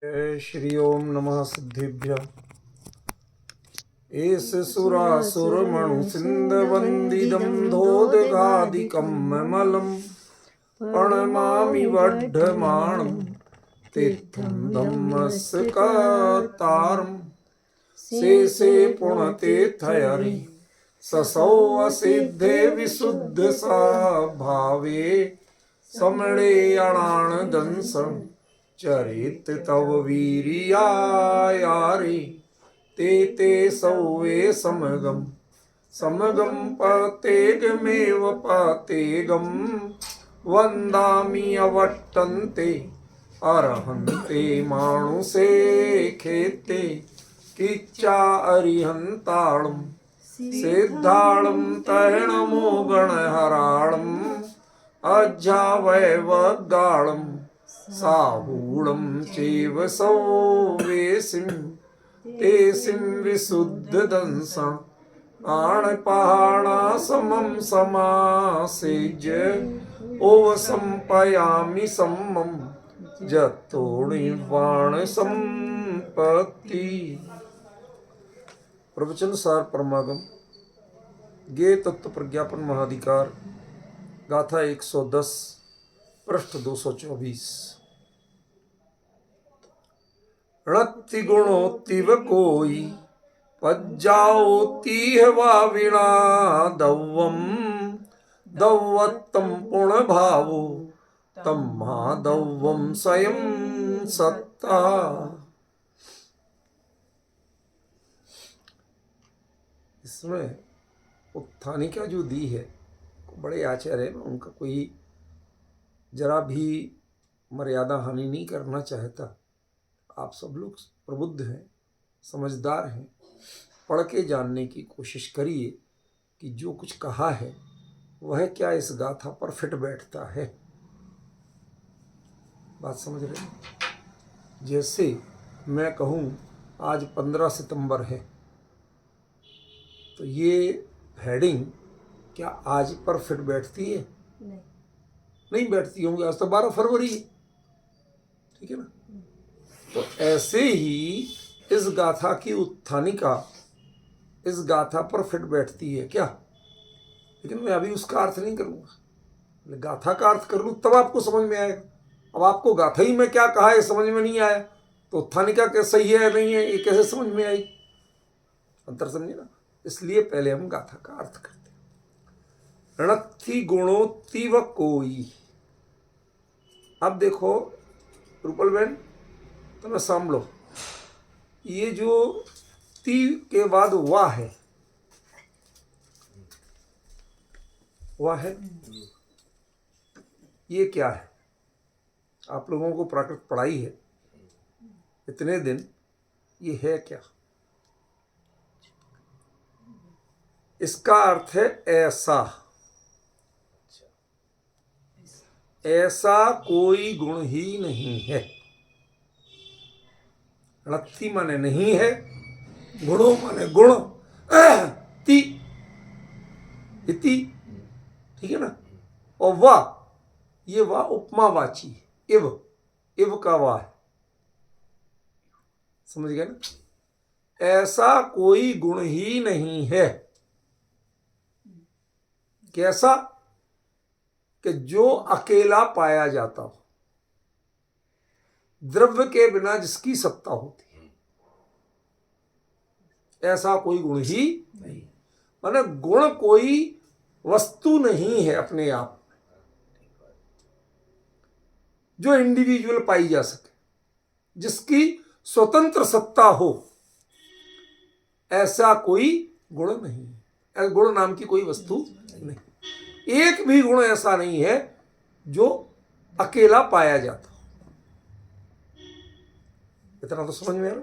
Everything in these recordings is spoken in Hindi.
जय श्री ओम नमः सिद्धिभ्य। एष सुरासुरमणु सिन्धवन्दिदं धोदगादिकं ममलं प्रणमामि वर्धमानं तीर्थं धम्मस्कतारं शेषे पुण्यतीर्थहरि ससौ असिद्धे विशुद्धस्वभावे समणे अणानदंसं चरित तव वीर्यायारे ते सौवे समगम पतेगमेव पतेगम वन्दामि अवट्टन्ते अर्हन्ते मानुषे खेते किच्चा अरिहन्ताळं सिद्धाळं तैणमो गणहराळं अज्जावैवगाळं साहूलं चैव सौवेशिं तेसिं विशुद्धदंसं आणपहाणासमं समासेज्य ओवसंपयामि सम्मं जतोणिर्वाण संपत्ति। प्रवचन सार परमागम गे तत्व प्रज्ञापन महाधिकार गाथा 110 पृष्ठ 224। णत्ति गुणोत्तिव कोई पज्जाओतीह वा वीणा दौवम दौवत्तम पुण भावो तम महादौवम स्वयं सत्ता। इसमें उत्थानिका जो दी है बड़े आचार्य है, उनका कोई जरा भी मर्यादा हानि नहीं करना चाहता। आप सब लोग प्रबुद्ध हैं, समझदार हैं, पढ़ के जानने की कोशिश करिए कि जो कुछ कहा है वह क्या इस गाथा पर फिट बैठता है। बात समझ रहे हैं? जैसे मैं कहूँ आज 15 सितंबर है, तो ये हेडिंग क्या आज पर फिट बैठती है? नहीं बैठती होंगी। आज तो 12 फरवरी है, ठीक है ना। तो ऐसे ही इस गाथा की उत्थानिका इस गाथा पर फिट बैठती है क्या? लेकिन मैं अभी उसका अर्थ नहीं करूँगा, गाथा का अर्थ कर लूँ तब आपको समझ में आएगा। अब आपको गाथा ही में क्या कहा है समझ में नहीं आया तो उत्थानिका कैसे सही है नहीं है ये कैसे समझ में आई? अंतर समझे ना। इसलिए पहले हम गाथा का अर्थ करते हैं। णत्थि गुणोत्तिव कोई। अब देखो रूपल बहन, तुम्हें साम लो, ये जो ती के बाद वाह है, वाह है, ये क्या है? आप लोगों को प्राकृत पढ़ाई है इतने दिन, ये है क्या? इसका अर्थ है ऐसा, ऐसा कोई गुण ही नहीं है। णत्थि माने नहीं है, गुणों माने गुण, ति इति, ठीक है ना। और वाह, ये वाह उपमावाची है, इव का वाह है, समझ गए ना। ऐसा कोई गुण ही नहीं है। कैसा? कि जो अकेला पाया जाता हो, द्रव्य के बिना जिसकी सत्ता होती है, ऐसा कोई गुण ही नहीं। माने गुण कोई वस्तु नहीं है अपने आप में जो इंडिविजुअल पाई जा सके, जिसकी स्वतंत्र सत्ता हो, ऐसा कोई गुण नहीं है। गुण नाम की कोई वस्तु नहीं, एक भी गुण ऐसा नहीं है जो अकेला पाया जाता हो। इतना तो समझ में आ रहा।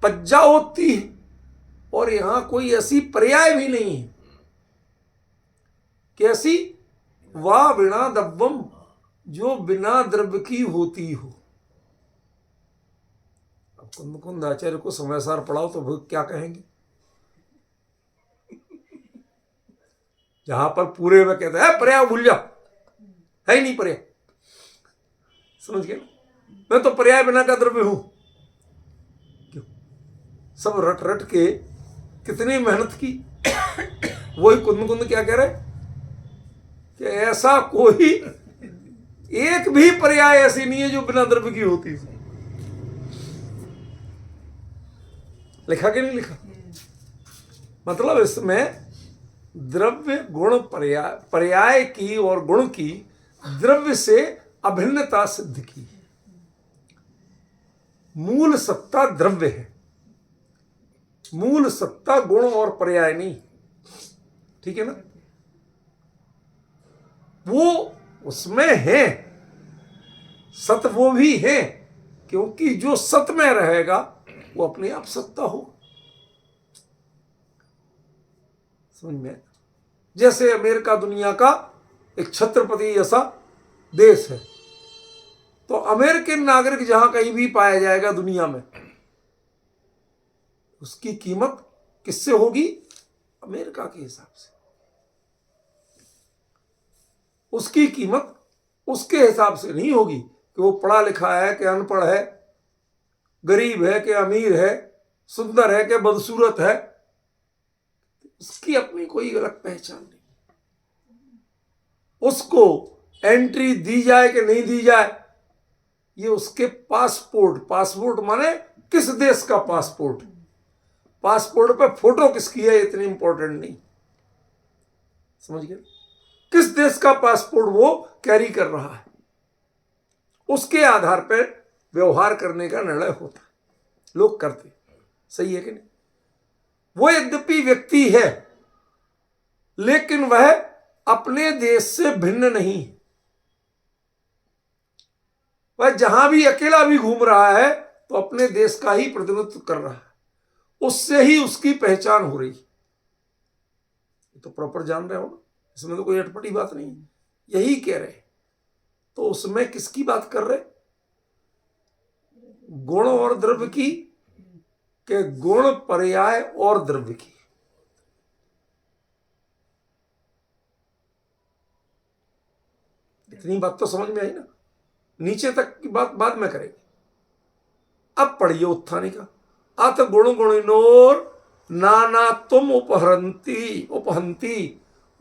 पज्जा होती है, और यहां कोई ऐसी पर्याय भी नहीं है। कैसी? वाह वीणा दब्बम, जो बिना द्रव्य की होती हो। अब कुंद आचार्य को समयसार पढ़ाओ तो वो क्या कहेंगे? जहां पर पूरे में कहते हैं पर्याय भूल जाओ, है ही नहीं पर्याय, समझ गए। मैं तो पर्याय बिना का द्रव्य हूं। क्यों? सब रट रट के कितनी मेहनत की। वही कुंद कुंद क्या कह रहे कि ऐसा कोई एक भी पर्याय ऐसी नहीं है जो बिना द्रव्य की होती। लिखा कि नहीं लिखा? मतलब इसमें द्रव्य गुण पर्याय की और गुण की द्रव्य से अभिन्नता सिद्ध की। मूल सत्ता द्रव्य है, मूल सत्ता गुण और पर्याय नहीं। ठीक है ना? वो उसमें है, सत वो भी है, क्योंकि जो सत में रहेगा वो अपने आप सत्ता हो। समझ में? जैसे अमेरिका दुनिया का एक छत्रपति जैसा देश है, तो अमेरिकन नागरिक जहां कहीं भी पाया जाएगा दुनिया में, उसकी कीमत किससे होगी? अमेरिका के हिसाब से। उसकी कीमत उसके हिसाब से नहीं होगी कि वो पढ़ा लिखा है कि अनपढ़ है, गरीब है कि अमीर है, सुंदर है कि बदसूरत है। उसकी अपनी कोई अलग पहचान नहीं। उसको एंट्री दी जाए कि नहीं दी जाए, ये उसके पासपोर्ट माने किस देश का पासपोर्ट, पासपोर्ट पे फोटो किसकी है इतनी इंपॉर्टेंट नहीं। समझ गए? किस देश का पासपोर्ट वो कैरी कर रहा है, उसके आधार पर व्यवहार करने का निर्णय होता है। लोग करते, सही है कि नहीं? वो यद्यपि व्यक्ति है, लेकिन वह अपने देश से भिन्न नहीं। वह जहां भी अकेला भी घूम रहा है तो अपने देश का ही प्रतिनिधित्व कर रहा है, उससे ही उसकी पहचान हो रही। तो प्रॉपर जान रहे हो ना, इसमें तो कोई अटपटी बात नहीं, यही कह रहे। तो उसमें किसकी बात कर रहे? गुण और द्रव्य की, के गुण पर्याय और द्रव्य की। इतनी बात तो समझ में आई ना? नीचे तक की बात बाद में करेंगे। अब पढ़िए उत्थानिका। अत गुण गुणिनोर नाना तुम उपहंती।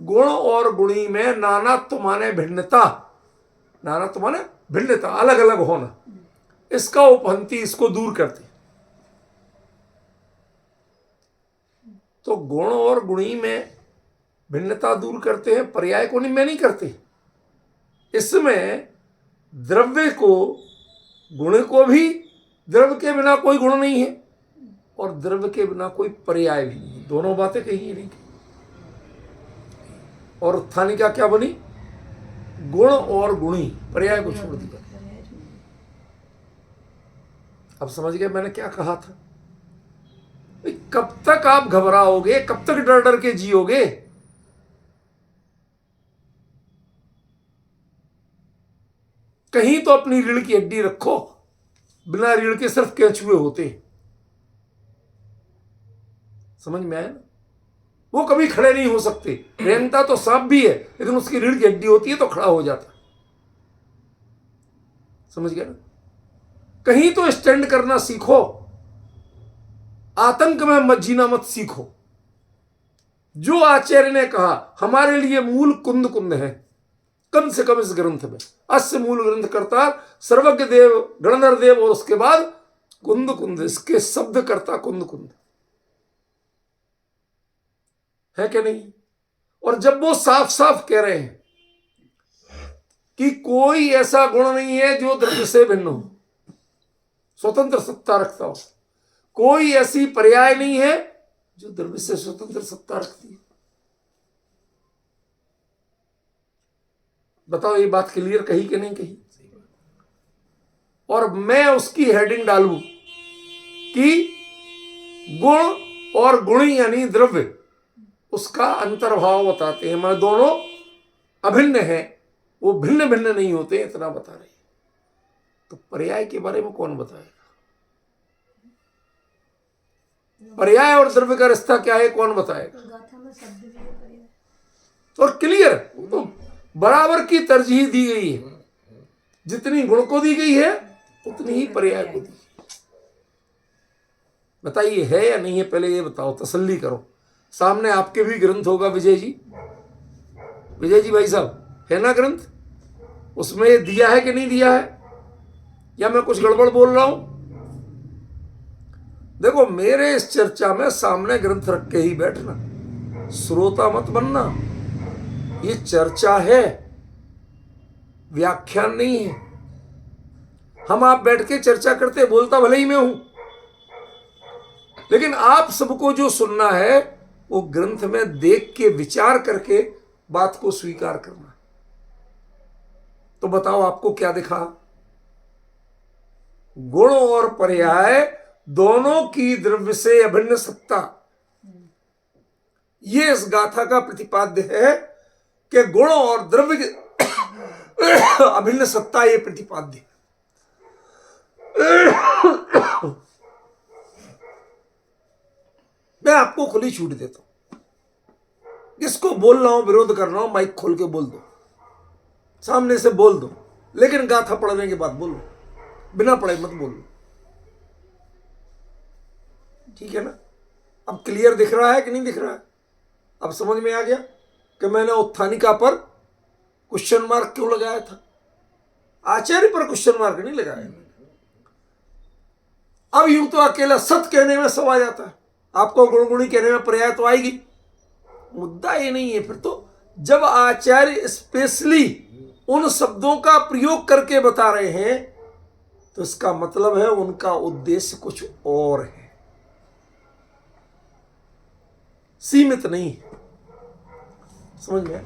गुण और गुणी में नानात्व माने भिन्नता, नानात्व माने भिन्नता, अलग अलग होना, इसका उपहंती, इसको दूर करती। तो गुण और गुणी में भिन्नता दूर करते हैं, पर्याय को नहीं करते। इसमें द्रव्य को, गुण को भी, द्रव्य के बिना कोई गुण नहीं है और द्रव्य के बिना कोई पर्याय भी नहीं। दोनों बातें कही नहीं। और उत्थानिका क्या बनी? गुण और गुणी, पर्याय को छोड़ दिया। अब समझ गए मैंने क्या कहा था? कब तक आप घबराओगे, कब तक डर डर के जियोगे? कहीं तो अपनी रीढ़ की हड्डी रखो। बिना रीढ़ के सिर्फ केंचुए होते। समझ में आया ना? वो कभी खड़े नहीं हो सकते। रेंगता तो सांप भी है, लेकिन उसकी रीढ़ की हड्डी होती है तो खड़ा हो जाता। समझ गया ना? कहीं तो स्टैंड करना सीखो। आतंक में मत जीना मत सीखो। जो आचार्य ने कहा हमारे लिए मूल कुंद कुंद है, कम से कम इस ग्रंथ में। अस्य मूल ग्रंथ करता सर्वज्ञ देव गणधर देव, और उसके बाद कुंद कुंद, इसके शब्द करता कुंद कुंद है कि नहीं? और जब वो साफ साफ कह रहे हैं कि कोई ऐसा गुण नहीं है जो द्रव्य से भिन्न हो, स्वतंत्र सत्ता रखता हो, कोई ऐसी पर्याय नहीं है जो द्रव्य से स्वतंत्र सत्ता रखती है। बताओ ये बात क्लियर कही कि नहीं कही? और मैं उसकी हेडिंग डालूं कि गुण और गुणी यानी द्रव्य, उसका अंतर्भाव बताते हैं। मैं दोनों अभिन्न है, वो भिन्न भिन्न नहीं होते, इतना बता रहे हैं। तो पर्याय के बारे में कौन बताएगा? पर्याय और द्रव्य का रिश्ता क्या है, कौन बताएगा? और क्लियर, तो बराबर की तरजीह दी गई है। जितनी गुण को दी गई है उतनी ही पर्याय को दी। बताइए है या नहीं है, पहले ये बताओ, तसल्ली करो। सामने आपके भी ग्रंथ होगा विजय जी, विजय जी भाई साहब, है ना ग्रंथ? उसमें ये दिया है कि नहीं दिया है, या मैं कुछ गड़बड़ बोल रहा हूं? देखो, मेरे इस चर्चा में सामने ग्रंथ रख के ही बैठना, श्रोता मत बनना। ये चर्चा है, व्याख्यान नहीं है। हम आप बैठ के चर्चा करते, बोलता भले ही मैं हूं, लेकिन आप सबको जो सुनना है वो ग्रंथ में देख के विचार करके बात को स्वीकार करना। तो बताओ आपको क्या दिखा? गुण और पर्याय दोनों की द्रव्य से अभिन्न सत्ता, ये इस गाथा का प्रतिपाद्य है कि गुण और द्रव्य की अभिन्न सत्ता ये प्रतिपाद्य। मैं आपको खुली छूट देता हूं, जिसको बोल रहा हूं, विरोध कर रहा हूं, माइक खोल के बोल दो, सामने से बोल दो, लेकिन गाथा पढ़ने के बाद बोलो, बिना पढ़े मत बोलो। ठीक है ना? अब क्लियर दिख रहा है कि नहीं दिख रहा है? अब समझ में आ गया कि मैंने उत्थानिका पर क्वेश्चन मार्क क्यों लगाया था? आचार्य पर क्वेश्चन मार्क नहीं लगाया। अब यूं तो अकेला सत कहने में सब आ जाता है, आपको गुणगुणी कहने में पर्याय तो आएगी। मुद्दा ये नहीं है। फिर तो जब आचार्य स्पेशली उन शब्दों का प्रयोग करके बता रहे हैं तो इसका मतलब है उनका उद्देश्य कुछ और है, सीमित नहीं है। समझ में?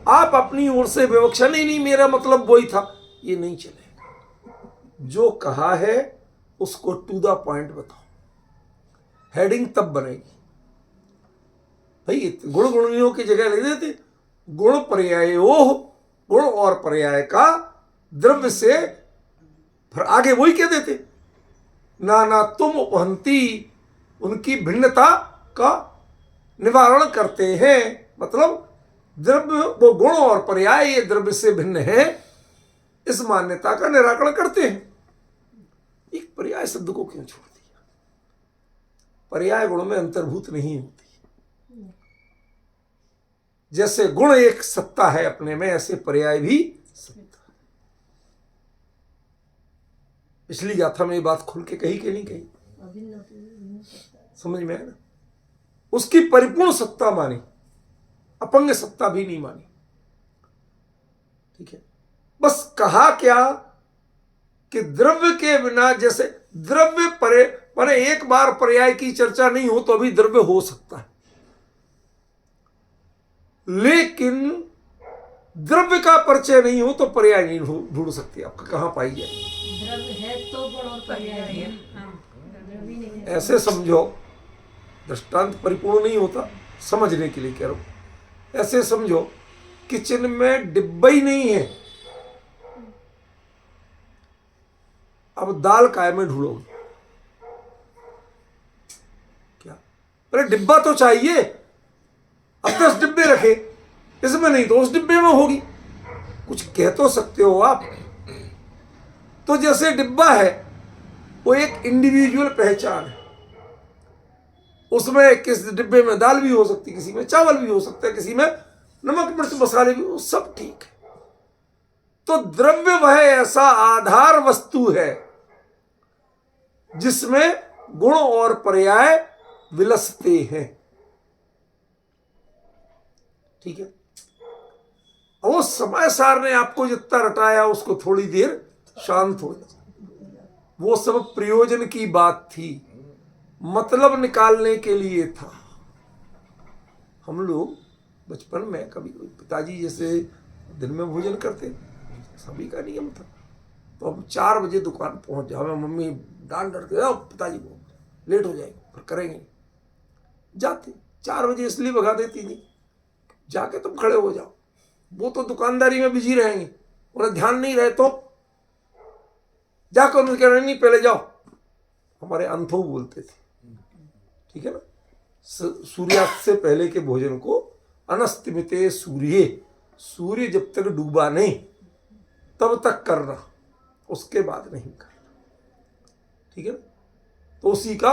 आप अपनी ओर से विवक्षा नहीं मेरा मतलब वही था, ये नहीं चलेगा। जो कहा है उसको टू द पॉइंट बताओ, हेडिंग तब बनेगी। भाई गुण गुणियों की जगह ले देते गुण पर्यायोः, गुण और पर्याय का द्रव्य से, फिर आगे वही कह देते नाना तुम उपहंती, उनकी भिन्नता का निवारण करते हैं। मतलब द्रव्य, वो गुण और पर्याय ये द्रव्य से भिन्न है, इस मान्यता का निराकरण करते हैं। एक पर्याय शब्द को क्यों छोड़ दिया? पर्याय गुण में अंतर्भूत नहीं होती। जैसे गुण एक सत्ता है अपने में, ऐसे पर्याय भी सत्ता। पिछली गाथा में ये बात खुल के कही कि नहीं कही? समझ में आया ना? उसकी परिपूर्ण सत्ता मानी, अपंग सत्ता भी नहीं मानी। ठीक है? बस कहा क्या कि द्रव्य के बिना, जैसे द्रव्य पर एक बार पर्याय की चर्चा नहीं हो तो अभी द्रव्य हो सकता है, लेकिन द्रव्य का परिचय नहीं हो तो पर्याय नहीं ढूंढ सकती। आपका कहां पाई जाए? द्रव्य है तो गुण और पर्याय है। ऐसे समझो, दृष्टांत परिपूर्ण नहीं होता, समझने के लिए कह रहा हूं। ऐसे समझो, किचन में डिब्बा ही नहीं है, अब दाल काय में ढूंढोगे? क्या? अरे डिब्बा तो चाहिए। अब 10 डिब्बे रखे, इसमें नहीं तो उस डिब्बे में होगी। कुछ कह तो सकते हो आप। तो जैसे डिब्बा है वो एक इंडिविजुअल पहचान है, उसमें किस डिब्बे में दाल भी हो सकती, किसी में चावल भी हो सकता है, किसी में नमक मिर्च मसाले भी, सब ठीक है। तो द्रव्य वह ऐसा आधार वस्तु है जिसमें गुण और पर्याय विलसते हैं। ठीक है? वो समय सार ने आपको जितना रटाया उसको थोड़ी देर शांत हो जाए। वो सब प्रयोजन की बात थी, मतलब निकालने के लिए था। हम लोग बचपन में कभी पिताजी जैसे दिन में भोजन करते, सभी का नियम था, तो अब 4 बजे दुकान पहुंच जाओ, मम्मी डांट डर के पिताजी को लेट हो जाएगी, फिर करेंगे। जाते 4 बजे इसलिए भगा देती थी, जाके तुम खड़े हो जाओ, वो तो दुकानदारी में बिजी रहेंगे, उन्हें ध्यान नहीं रहे तो जाकर उन्हें कह रहे नहीं पहले जाओ। हमारे अंथो बोलते थे। ठीक है ना? सूर्यास्त से पहले के भोजन को अनस्तमिते सूर्य, सूर्य जब तक डूबा नहीं तब तक करना, उसके बाद नहीं करना। ठीक है ना। तो उसी का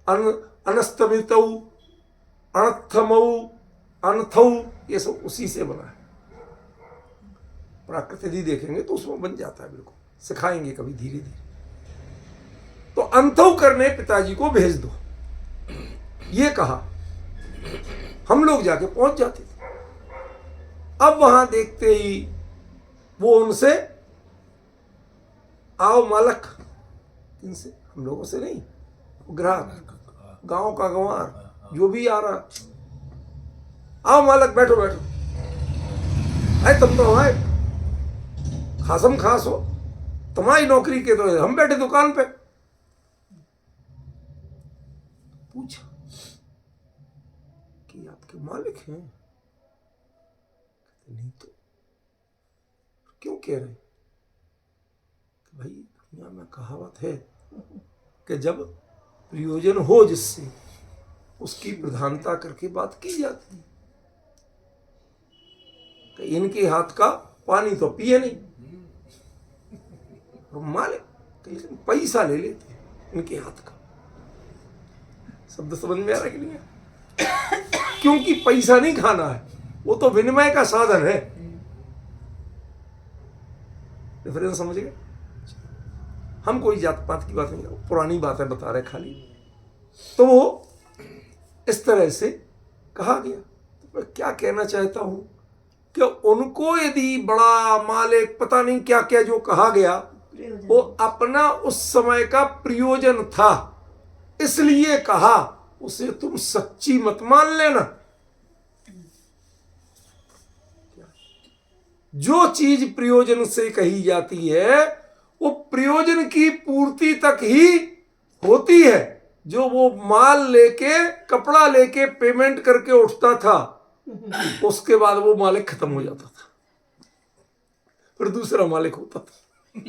अनस्तमितौ, अनथमौ, अनथौ, ये सब उसी से बना है। प्राकृत यदि देखेंगे तो उसमें बन जाता है, बिल्कुल सिखाएंगे कभी धीरे धीरे। तो अंतौ करने पिताजी को भेज दो, ये कहा। हम लोग जाके पहुंच जाते थे। अब वहां देखते ही वो उनसे, आओ मालक, इनसे, हम लोगों से नहीं, ग्राहक, गांव का गंवार जो भी आ रहा, आओ मालक बैठो बैठो, अरे तुम तो हमारे खासम खास हो, तुम्हारी नौकरी के तो हम बैठे दुकान पे। पूछा कि आपके मालिक हैं? नहीं तो क्यों कह रहे? भाई दुनिया में कहावत है कि जब प्रयोजन हो जिससे, उसकी प्रधानता करके बात की जाती है। कि इनके हाथ का पानी तो पिए नहीं, और मालिक लेकिन पैसा ले लेते हैं इनके हाथ का। शब्द समझ में आ रहा कि नहीं है? क्योंकि पैसा नहीं खाना है, वो तो विनिमय का साधन है। डिफरेंस समझ गए? हम कोई जात पात की बात नहीं, पुरानी बातें बता रहे खाली। तो वो इस तरह से कहा गया। तो मैं क्या कहना चाहता हूं कि उनको यदि बड़ा मालिक पता नहीं क्या क्या जो कहा गया, वो अपना उस समय का प्रयोजन था, इसलिए कहा। उसे तुम सच्ची मत मान लेना। जो चीज प्रयोजन से कही जाती है वो प्रयोजन की पूर्ति तक ही होती है। जो वो माल लेके, कपड़ा लेके पेमेंट करके उठता था, उसके बाद वो मालिक खत्म हो जाता था, फिर दूसरा मालिक होता था।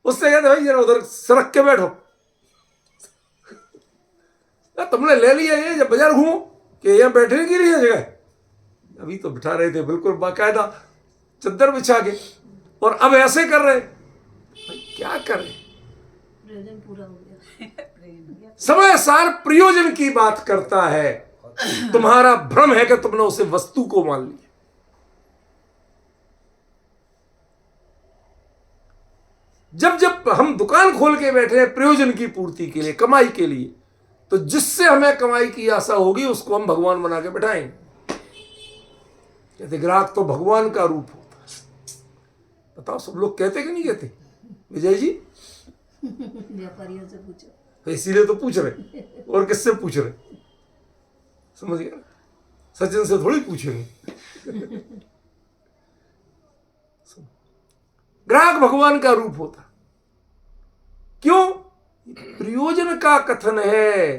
उससे कहते भाई जरा उधर सरक के बैठो, तुमने ले लिया ये, जब बाजार घूमो कि यहाँ बैठने की नहीं जगह। अभी तो बिठा रहे थे बिल्कुल बाकायदा चद्दर बिछा के, और अब ऐसे कर रहे। क्या कर रहे? प्रयोजन पूरा हो गया। समय सार प्रयोजन की बात करता है। तुम्हारा भ्रम है कि तुमने उसे वस्तु को मान लिया। जब जब हम दुकान खोल के बैठे हैं प्रयोजन की पूर्ति के लिए, कमाई के लिए, तो जिससे हमें कमाई की आशा होगी उसको हम भगवान बना के बैठाएंगे। कहते ग्राहक तो भगवान का रूप होता है। बताओ सब लोग कहते कि नहीं कहते? विजय जी व्यापारियों से पूछो। इसीलिए तो पूछ रहे, और किससे पूछ रहे? समझ गया? सचिन से थोड़ी पूछेंगे। ग्राहक भगवान का रूप होता। क्यों? प्रयोजन का कथन है,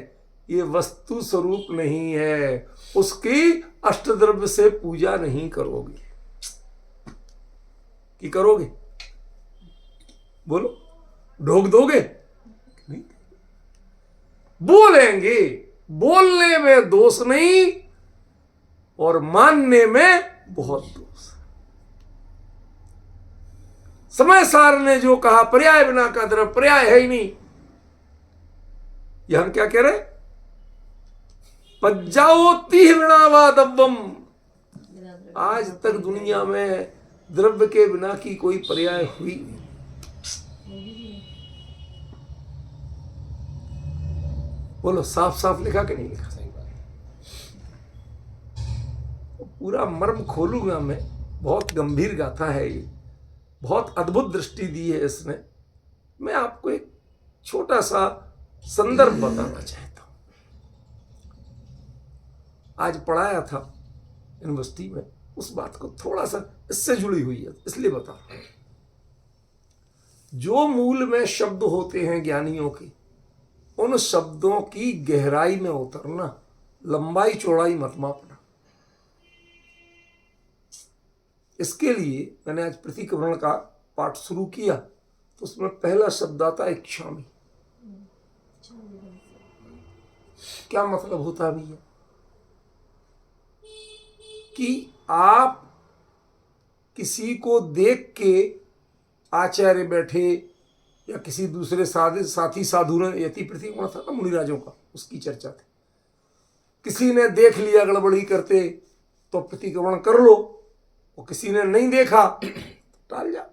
ये वस्तु स्वरूप नहीं है। उसकी अष्टद्रव्य से पूजा नहीं करोगे कि करोगे? बोलो, ढोक दोगे? नहीं। बोलेंगे, बोलने में दोष नहीं, और मानने में बहुत दोष। समय सार ने जो कहा पर्याय बिना का द्रव्य, पर्याय है ही नहीं। यह हम क्या कह रहे? पज्जाओ तीव्रणावादव्यम। आज तक दुनिया में द्रव्य के बिना की कोई पर्याय हुई नहीं। बोलो, साफ साफ लिखा कि नहीं लिखा? सही बात। पूरा मर्म खोलूंगा मैं। बहुत गंभीर गाथा है ये, बहुत अद्भुत दृष्टि दी है इसने। मैं आपको एक छोटा सा संदर्भ बताना चाहता हूं। आज पढ़ाया था यूनिवर्सिटी में, उस बात को थोड़ा सा इससे जुड़ी हुई है, इसलिए बता रहा हूं। जो मूल में शब्द होते हैं ज्ञानियों के, उन शब्दों की गहराई में उतरना, लंबाई चौड़ाई मत मापना। इसके लिए मैंने आज प्रतिक्रमण का पाठ शुरू किया, तो उसमें पहला शब्द आता है इच्छामी। क्या मतलब होता भी है कि आप किसी को देख के आचार्य बैठे या किसी दूसरे साथी साधु ने, यति प्रतिक्रमण था ना मुनिराजों का, उसकी चर्चा थी। किसी ने देख लिया गड़बड़ी करते तो प्रतिक्रमण कर लो, और किसी ने नहीं देखा तो टाल जा।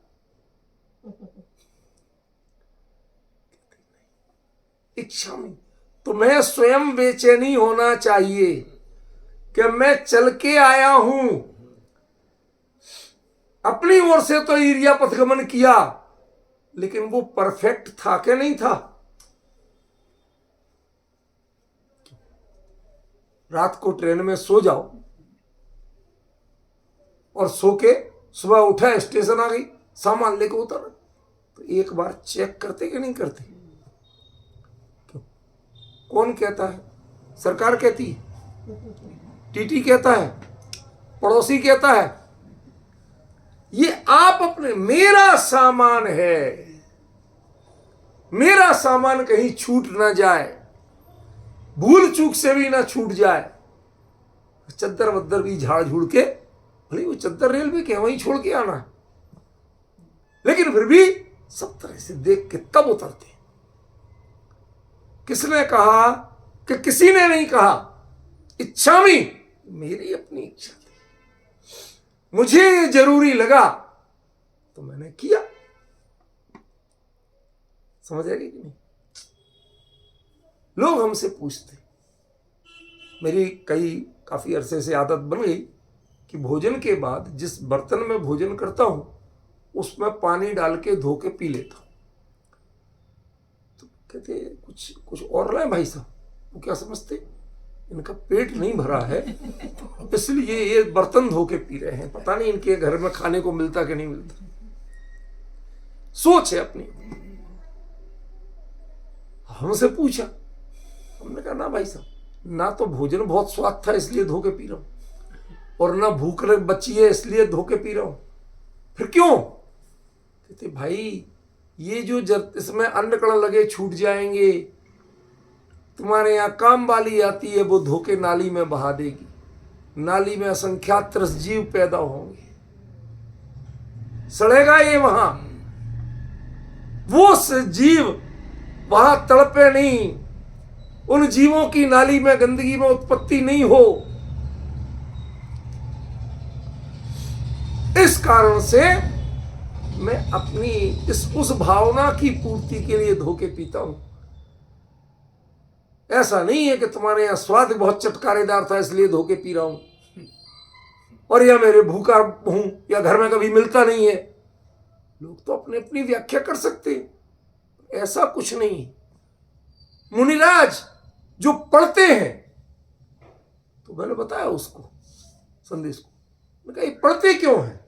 इच्छा में तो मैं स्वयं बेचैनी होना चाहिए कि मैं चल के आया हूं, अपनी ओर से तो ईर्या पथगमन किया, लेकिन वो परफेक्ट था कि नहीं था? रात को ट्रेन में सो जाओ और सो के सुबह उठा, स्टेशन आ गई, सामान लेके उतर, तो एक बार चेक करते कि नहीं करते? क्यों? कौन कहता है? सरकार कहती है, टीटी कहता है, पड़ोसी कहता है, ये आप अपने, मेरा सामान है, मेरा सामान कहीं छूट ना जाए, भूल चूक से भी ना छूट जाए। चद्दर वद्दर भी झाड़ झूड़ के, भले वो चद्दर रेलवे के वहीं छोड़ के आना है, लेकिन फिर भी सब तरह से देख के तब उतरते। किसने कहा कि किसी ने नहीं कहा, इच्छा में, मेरी अपनी इच्छा थी, मुझे जरूरी लगा तो मैंने किया। समझ आएगी कि नहीं? लोग हमसे पूछते, मेरी काफी अरसे से आदत बन गई कि भोजन के बाद जिस बर्तन में भोजन करता हूं उसमें पानी डाल के धो के पी लेता हूं। तो कहते कुछ और लाए भाई साहब, वो क्या समझते, इनका पेट नहीं भरा है इसलिए ये बर्तन धो के पी रहे हैं, पता नहीं इनके घर में खाने को मिलता कि नहीं मिलता। सोच है अपनी। हमसे पूछा, हमने कहा ना भाई साहब, ना तो भोजन बहुत स्वाद था इसलिए धो के पी रहा हूं, और ना भूख बची है इसलिए धो के पी रहा हूं। फिर क्यों? कहते भाई ये जो इसमें अन्न कण लगे छूट जाएंगे, तुम्हारे यहां काम वाली आती है, वो धो के नाली में बहा देगी, नाली में असंख्यात त्रस जीव पैदा होंगे, सड़ेगा ये वहां, वो जीव वहां तड़पे नहीं, उन जीवों की नाली में गंदगी में उत्पत्ति नहीं हो। इस कारण से मैं अपनी उस भावना की पूर्ति के लिए धो के पीता हूं। ऐसा नहीं है कि तुम्हारे यहां स्वाद बहुत चटकारेदार था इसलिए धो के पी रहा हूं, और या मेरे भूखा हूं, या घर में कभी मिलता नहीं है। लोग तो अपनी अपनी व्याख्या कर सकते हैं, ऐसा कुछ नहीं। मुनिराज जो पढ़ते हैं, तो मैंने बताया उसको संदेश को, मैं कहा ये पढ़ते क्यों हैं?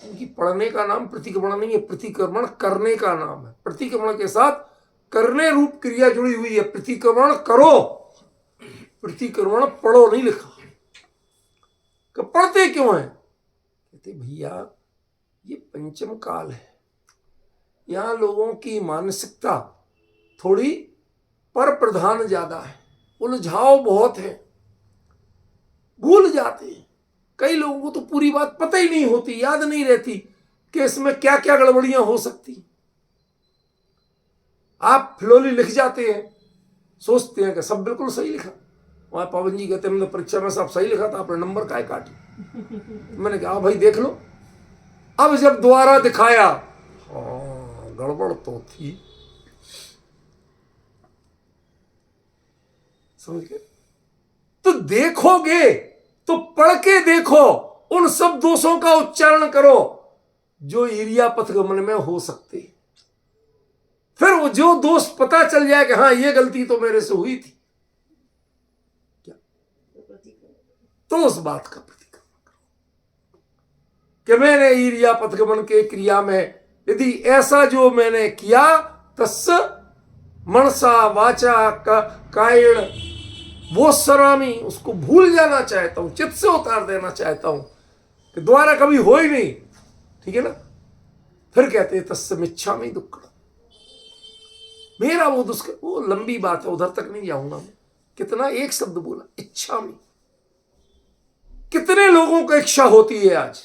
उनकी पढ़ने का नाम प्रतिक्रमण नहीं है, प्रतिक्रमण करने का नाम है। प्रतिक्रमण के साथ करने रूप क्रिया जुड़ी हुई है। प्रतिक्रमण करो, प्रतिक्रमण पढ़ो नहीं लिखा। कि पढ़ते क्यों हैं? कहते भैया ये पंचम काल है, यहां लोगों की मानसिकता थोड़ी पर प्रधान ज्यादा है, उलझाव बहुत है, भूल जाते हैं। कई लोगों को तो पूरी बात पता ही नहीं होती, याद नहीं रहती कि इसमें क्या क्या गड़बड़ियां हो सकती। आप फिलौली लिख जाते हैं, सोचते हैं कि सब बिल्कुल सही लिखा। वहां पावन जी कहते हैं परीक्षा में सब सही लिखा था, आपने नंबर काहे काटे? मैंने कहा भाई देख लो। अब जब दोबारा दिखाया, गड़बड़ तो थी, समझ गए? तो देखोगे तो पढ़ के देखो, उन सब दोषों का उच्चारण करो जो ईर्ष्या पथगमन में हो सकते। फिर वो जो दोष पता चल जाए कि हाँ ये गलती तो मेरे से हुई थी, क्या तो उस बात का प्रतिक्रमण करो कि मैंने ईर्ष्या पथगमन के क्रिया में यदि ऐसा जो मैंने किया, तस्य मनसा वाचा कायेण वो सरामी, उसको भूल जाना चाहता हूं, चित्त से उतार देना चाहता हूं कि दोबारा कभी हो ही नहीं। ठीक है ना? फिर कहते हैं तस्य मिच्छामि दुक्कड़म, मेरा वो दुष्कर, वो लंबी बात है, उधर तक नहीं जाऊंगा मैं। कितना एक शब्द बोला, इच्छा में। कितने लोगों को इच्छा होती है आज,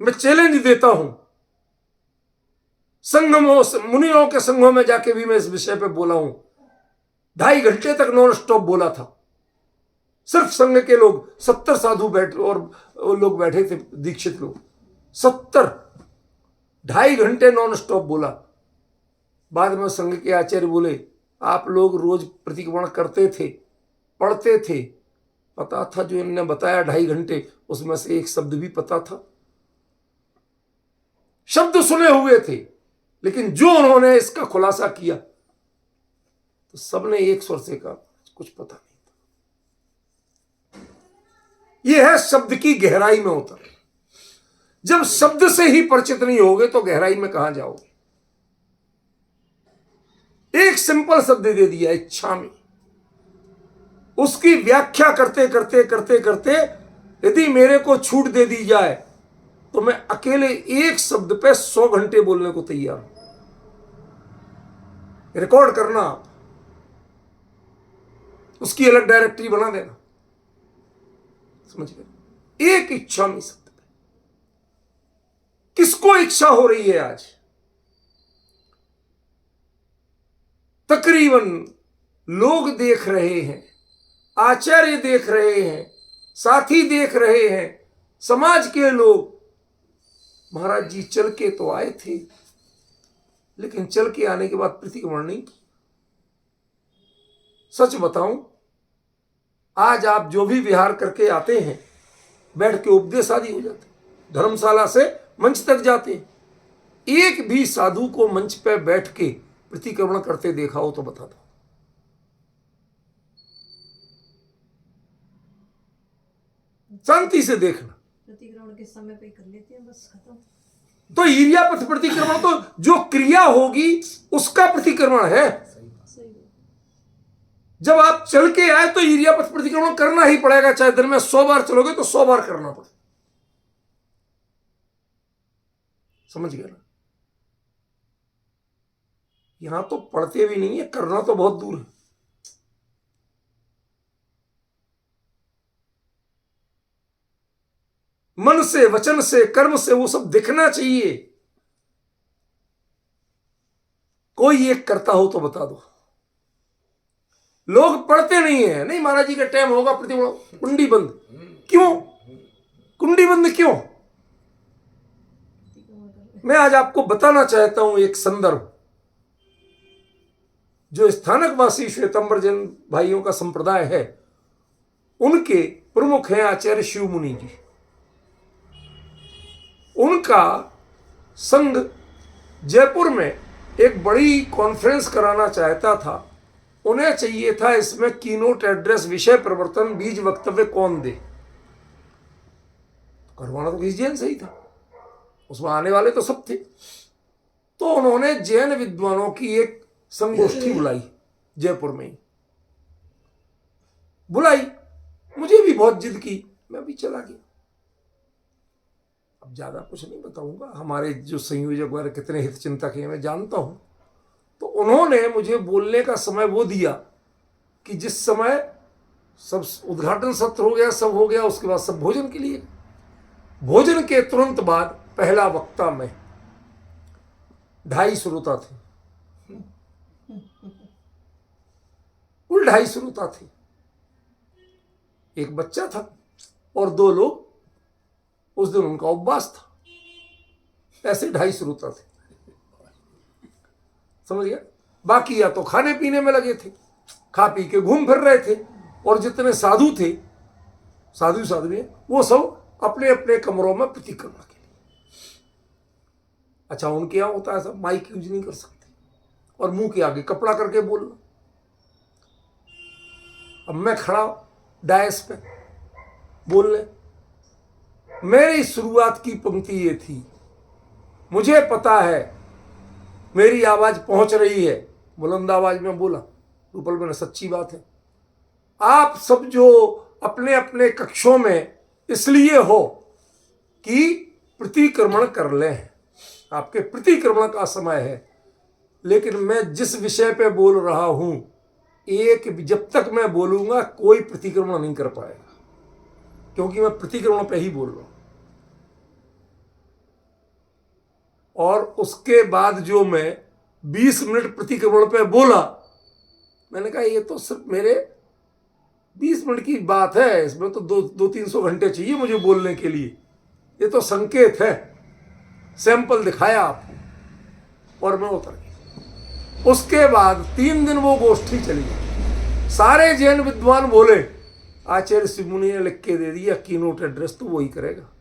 मैं चैलेंज देता हूं, संगमों मुनियों के संघों में जाके भी मैं इस विषय पे बोला हूं। 2.5 घंटे तक नॉन स्टॉप बोला था। सिर्फ संघ के लोग 70 साधु बैठे और लोग बैठे थे, दीक्षित लोग 70, 2.5 घंटे नॉन स्टॉप बोला। बाद में संघ के आचार्य बोले, आप लोग रोज प्रतिक्रमण करते थे, पढ़ते थे, पता था जो इन्होंने बताया 2.5 घंटे, उसमें से एक शब्द भी पता था? शब्द सुने हुए थे, लेकिन जो उन्होंने इसका खुलासा किया तो सबने एक स्वर से कहा कुछ पता नहीं था। यह है शब्द की गहराई में उतर। जब शब्द से ही परिचित नहीं होगे तो गहराई में कहां जाओगे? एक सिंपल शब्द दे दिया, इच्छा में, उसकी व्याख्या करते करते करते करते यदि मेरे को छूट दे दी जाए तो मैं अकेले एक शब्द पे 100 घंटे बोलने को तैयार हूं। रिकॉर्ड करना, उसकी अलग डायरेक्टरी बना देना, समझ गए? एक इच्छा में शब्द पे किसको इच्छा हो रही है आज? तकरीबन लोग देख रहे हैं, आचार्य देख रहे हैं, साथी देख रहे हैं, समाज के लोग। महाराज जी चल के तो आए थे, लेकिन चल के आने के बाद प्रतिक्रमण नहीं। सच बताऊं, आज आप जो भी विहार करके आते हैं, बैठ के उपदेश आदि हो जाते, धर्मशाला से मंच तक जाते, एक भी साधु को मंच पे बैठ के प्रतिक्रमण करते देखा हो तो बता दो। शांति से देखना। प्रतिक्रमण के समय पे कर लेते हैं, बस खत्म। तो ईरिया पथ प्रतिक्रमण तो जो क्रिया होगी उसका प्रतिक्रमण है। जब आप चल के आए तो ईरिया पथ प्रतिक्रमण करना ही पड़ेगा, चाहे दिन में 100 बार चलोगे तो 100 बार करना पड़ेगा। समझ गया ना? यहां तो पढ़ते भी नहीं है, करना तो बहुत दूर है। मन से, वचन से, कर्म से वो सब दिखना चाहिए। कोई एक करता हो तो बता दो। लोग पढ़ते नहीं है, नहीं महाराज जी का टाइम होगा प्रतिक्रमण, कुंडी बंद। क्यों कुंडी बंद क्यों? मैं आज आपको बताना चाहता हूं एक संदर्भ। जो स्थानकवासी श्वेतांबर जैन भाइयों का संप्रदाय है, उनके प्रमुख हैं आचार्य शिव मुनि जी। उनका संघ जयपुर में एक बड़ी कॉन्फ्रेंस कराना चाहता था। उन्हें चाहिए था इसमें कीनोट एड्रेस, विषय प्रवर्तन, बीज वक्तव्य कौन दे। करवाना तो किसी जैन से ही था, उसमें आने वाले तो सब थे। तो उन्होंने जैन विद्वानों की एक संगोष्ठी बुलाई, जयपुर में ही बुलाई। मुझे भी बहुत जिद की, मैं भी चला गया। अब ज्यादा कुछ नहीं बताऊंगा, हमारे जो संयोजक वगैरह कितने हित चिंतक हैं मैं जानता हूं। तो उन्होंने मुझे बोलने का समय वो दिया कि जिस समय सब उद्घाटन सत्र हो गया, सब हो गया, उसके बाद सब भोजन के लिए। भोजन के तुरंत बाद पहला वक्ता मैं, 250 श्रोता थे, कुल 250 श्रोता थे। एक बच्चा था और 2 लोग, उस दिन उनका उपवास था। ऐसे 250 श्रोता थे, समझ गया? बाकी या तो खाने पीने में लगे थे, खा पी के घूम फिर रहे थे। और जितने साधु थे, साधु वो सब अपने अपने कमरों में प्रतिक्रमण के लिए। अच्छा, उनके यहां होता है सब माइक यूज नहीं कर सकते और मुंह के आगे कपड़ा करके बोलना। अब मैं खड़ा डायस पे बोलने, मेरी शुरुआत की पंक्ति ये थी, मुझे पता है मेरी आवाज पहुंच रही है, बुलंद आवाज में बोला। रूपल में सच्ची बात है, आप सब जो अपने अपने कक्षों में इसलिए हो कि प्रतिक्रमण कर लें, आपके प्रतिक्रमण का समय है। लेकिन मैं जिस विषय पे बोल रहा हूं, जब तक मैं बोलूंगा कोई प्रतिक्रमण नहीं कर पाएगा, क्योंकि मैं प्रतिक्रमण पे ही बोल रहा हूं। और उसके बाद जो मैं 20 मिनट प्रतिक्रमण पे बोला, मैंने कहा ये तो सिर्फ मेरे 20 मिनट की बात है, इसमें तो 200-300 घंटे चाहिए मुझे बोलने के लिए। ये तो संकेत है, सैंपल दिखाया आपको और मैं उतर गया। उसके बाद 3 दिन वो गोष्ठी चली। सारे जैन विद्वान बोले आचार्य शिव मुनि ने लिख के दे दिया कीनोट एड्रेस, तो वही करेगा।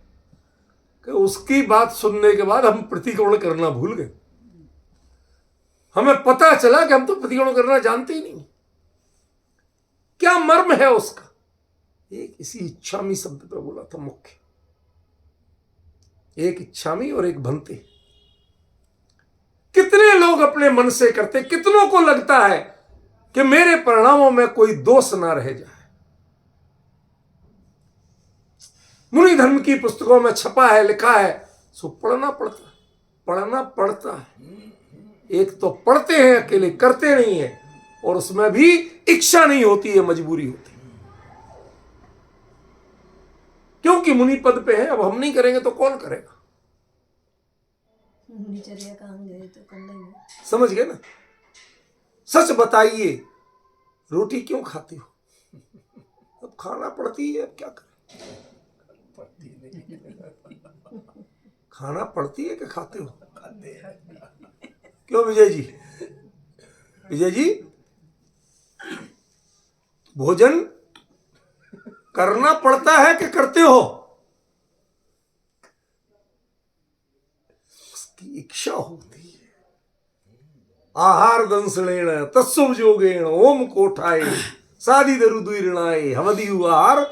कि उसकी बात सुनने के बाद हम प्रतिक्रमण करना भूल गए। हमें पता चला कि हम तो प्रतिक्रमण करना जानते ही नहीं। क्या मर्म है उसका? एक इसी इच्छामी शब्द पे बोला था मुख्य, एक इच्छामी और एक भंते। कितने लोग अपने मन से करते, कितनों को लगता है कि मेरे परिणामों में कोई दोष ना रह जाए। मुनि धर्म की पुस्तकों में छपा है, लिखा है, सो पढ़ना पड़ता है। एक तो पढ़ते हैं अकेले, करते नहीं है, और उसमें भी इच्छा नहीं होती है, मजबूरी होती है। क्योंकि मुनि पद पे है, अब हम नहीं करेंगे तो कौन करेगा? तो करना ही है। समझ गए ना? सच बताइए, रोटी क्यों खाती हो? अब खाना पड़ती है, अब क्या करें? खाना पड़ती है कि खाते हो? क्यों विजय जी, भोजन करना पड़ता है कि करते हो? उसकी इच्छा होती है। आहार दंसलेण तत्सुभ जोगेण ओम कोठाए साधी दरु दुईरणाए हमदियु आहार।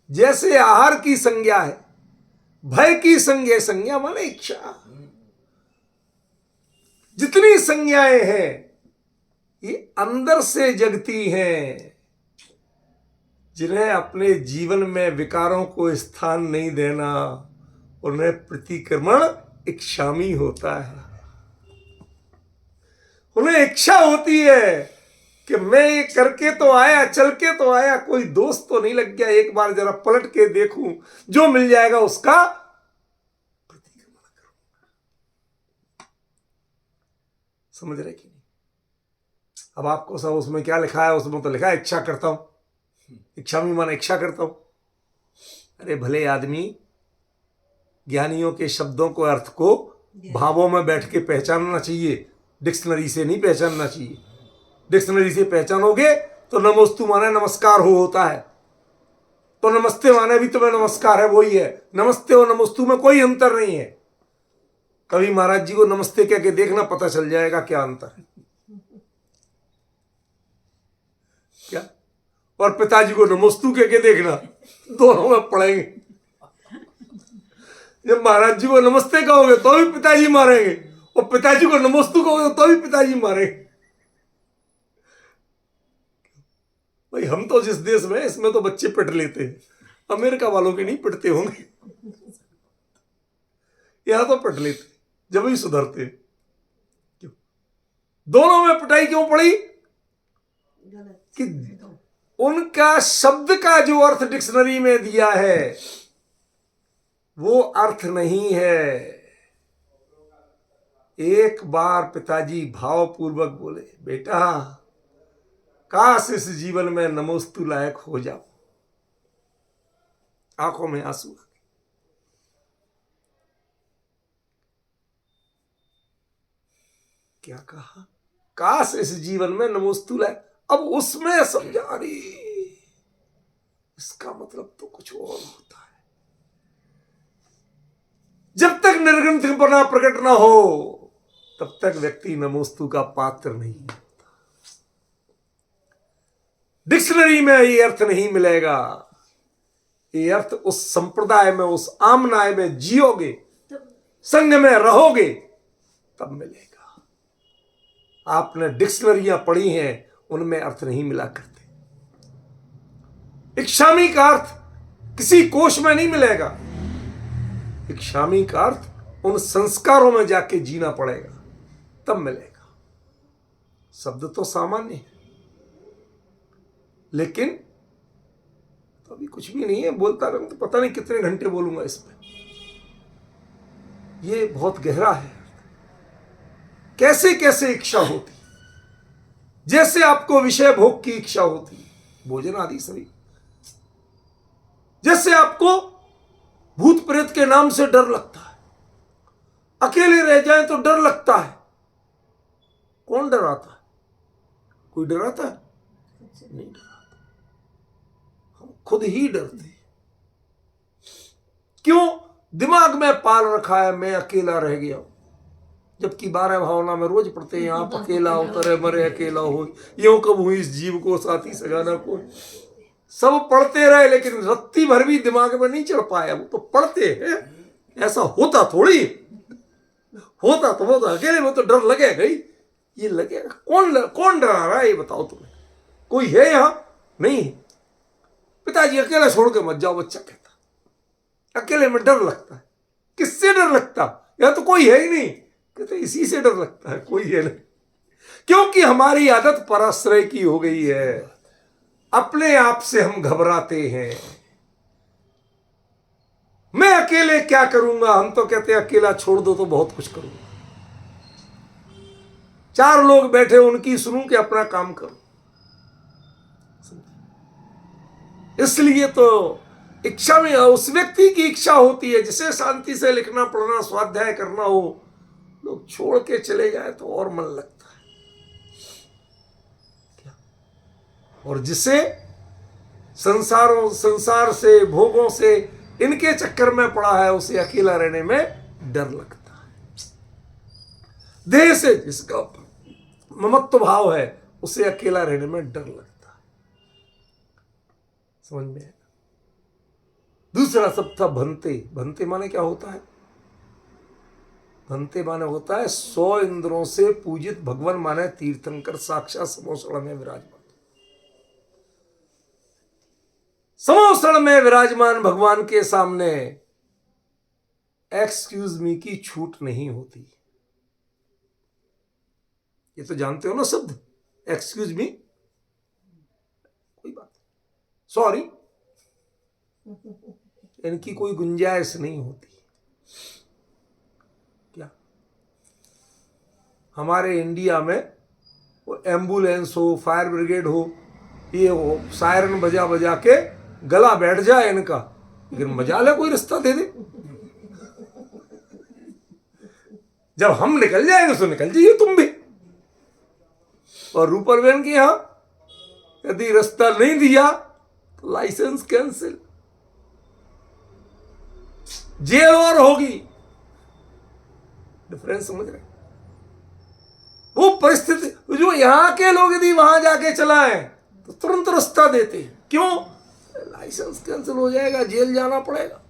जैसे आहार की संज्ञा है, भय की संज्ञा माने इच्छा। जितनी संज्ञाएं हैं ये अंदर से जगती हैं, जिन्हें अपने जीवन में विकारों को स्थान नहीं देना, उन्हें प्रतिक्रमण इच्छामी होता है। उन्हें इच्छा होती है कि मैं ये करके तो आया, चल के तो आया, कोई दोस्त तो नहीं लग गया, एक बार जरा पलट के देखूं, जो मिल जाएगा उसका प्रतिक्रमण करूंगा। समझ रहे कि नहीं? अब आपको सब उसमें क्या लिखा है? उसमें तो लिखा है इच्छा करता हूं, इच्छा में माना इच्छा करता हूं। अरे भले आदमी ज्ञानियों के शब्दों को, अर्थ को भावों में बैठ के पहचानना चाहिए, डिक्शनरी से नहीं पहचानना चाहिए। डिक्शनरी से पहचानोगे तो नमोस्तु माने नमस्कार हो होता है, तो नमस्ते माने भी तुम्हें नमस्कार है, वही है। नमस्ते और नमोस्तु में कोई अंतर नहीं है। कभी महाराज जी को नमस्ते कह के देखना, पता चल जाएगा क्या अंतर है। क्या? और पिताजी को नमोस्तु कह के देखना, दोनों में पड़ेंगे। जब महाराज जी को नमस्ते कहोगे तो भी पिताजी मारेंगे, और पिताजी को नमोस्तु कहोगे तो भी पिताजी मारेंगे। भाई हम तो जिस देश में, इसमें तो बच्चे पिट लेते हैं, अमेरिका वालों के नहीं पिटते होंगे। यहां तो पिट लेते, जब ही सुधरते। क्यों? दोनों में पिटाई क्यों पड़ी? कि उनका शब्द का जो अर्थ डिक्शनरी में दिया है वो अर्थ नहीं है। एक बार पिताजी भावपूर्वक बोले, बेटा काश इस जीवन में नमोस्तु लायक हो जाओ। आंखों में आंसू आ गए। क्या कहा? काश इस जीवन में नमोस्तु लायक। अब उसमें समझा रही, इसका मतलब तो कुछ और होता है। जब तक निर्ग्रंथपना प्रकट ना हो तब तक व्यक्ति नमोस्तु का पात्र नहीं होता। डिक्शनरी में ये अर्थ नहीं मिलेगा। ये अर्थ उस संप्रदाय में, उस आमनाय में जियोगे, संग में रहोगे, तब मिलेगा। आपने डिक्शनरियां पढ़ी हैं, उनमें अर्थ नहीं मिला करते। इच्छामी का अर्थ किसी कोश में नहीं मिलेगा। इच्छामी का अर्थ उन संस्कारों में जाके जीना पड़ेगा, तब मिलेगा। शब्द तो सामान्य है, लेकिन तो अभी कुछ भी नहीं है, बोलता रहूं तो पता नहीं कितने घंटे बोलूंगा इस पे। ये बहुत गहरा है। कैसे कैसे इच्छा होती, जैसे आपको विषय भोग की इच्छा होती, भोजन आदि सभी, जैसे आपको भूत प्रेत के नाम से डर लगता है, अकेले रह जाए तो डर लगता है। कौन डराता है? कोई डराता है? नहीं डराता, हम खुद ही डरते हैं। क्यों? दिमाग में पाल रखा है मैं अकेला रह गया हूं, जबकि 12 भावना में रोज पढ़ते हैं आप अकेला उतरे मरे अकेला हो, यूं कब हुई इस जीव को साथी सगाना कोई। सब पढ़ते रहे लेकिन रत्ती भर भी दिमाग में नहीं चढ़ पाया। वो तो पढ़ते हैं, ऐसा होता थोड़ी, होता तो वो तो अकेले में तो डर लगेगा ही। ये लगेगा कौन डरा रहा है ये बताओ तुम्हें? कोई है यहां? नहीं। पिताजी अकेला छोड़ के मत जाओ, बच्चा कहता अकेले में डर लगता है। किससे डर लगता? यहां तो कोई है ही नहीं। कहते इसी से डर लगता है, कोई है नहीं। क्योंकि हमारी आदत पराश्रय की हो गई है, अपने आप से हम घबराते हैं। मैं अकेले क्या करूंगा? हम तो कहते हैं अकेला छोड़ दो तो बहुत कुछ करूंगा। 4 लोग बैठे उनकी सुनूं कि अपना काम करूं। इसलिए तो इच्छा में उस व्यक्ति की इच्छा होती है जिसे शांति से लिखना पढ़ना स्वाध्याय करना हो, लोग छोड़ के चले जाए तो और मन लगता है क्या? और जिसे संसार से भोगों से इनके चक्कर में पड़ा है उसे अकेला रहने में डर लगता है। देह से जिसका ममत्व भाव है उसे अकेला रहने में डर लगता है। समझ में आया? दूसरा सब था भंते। भंते माने क्या होता है? भंते माने होता है 100 इंद्रों से पूजित भगवान, माने तीर्थंकर साक्षात समोसण में विराजमान। समोसण में विराजमान भगवान के सामने एक्सक्यूज मी की छूट नहीं होती। ये तो जानते हो ना शब्द, एक्सक्यूज मी, कोई बात, सॉरी, इनकी कोई गुंजाइश नहीं होती। क्या हमारे इंडिया में वो एम्बुलेंस हो, फायर ब्रिगेड हो, ये हो, सायरन बजा बजा के गला बैठ जाए इनका, लेकिन मजाल है कोई रास्ता दे दे। जब हम निकल जाएंगे तो निकल जाइए तुम भी। और रूपर बहन के यहां यदि रास्ता नहीं दिया तो लाइसेंस कैंसिल, जेल और होगी। डिफरेंस समझ रहे? वो परिस्थिति जो यहां के लोग यदि वहां जाके चलाएं तो तुरंत रास्ता देते हैं। क्यों? लाइसेंस कैंसिल हो जाएगा, जेल जाना पड़ेगा।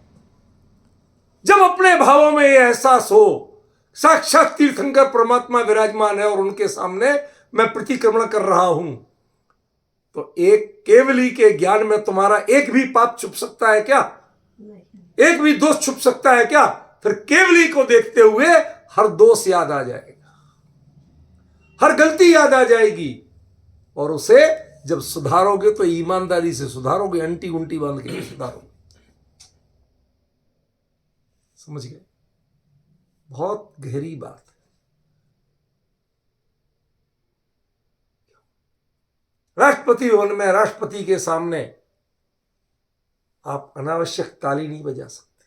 जब अपने भावों में यह एहसास हो साक्षात तीर्थंकर परमात्मा विराजमान है और उनके सामने मैं प्रतिक्रमण कर रहा हूं, तो एक केवली के ज्ञान में तुम्हारा एक भी पाप छुप सकता है क्या? एक भी दोष छुप सकता है क्या? फिर केवली को देखते हुए हर दोष याद आ जाएगा, हर गलती याद आ जाएगी, और उसे जब सुधारोगे तो ईमानदारी से सुधारोगे, अंटी उंटी बांध के सुधारोगे। समझ गए? बहुत गहरी बात है। राष्ट्रपति भवन में राष्ट्रपति के सामने आप अनावश्यक ताली नहीं बजा सकते।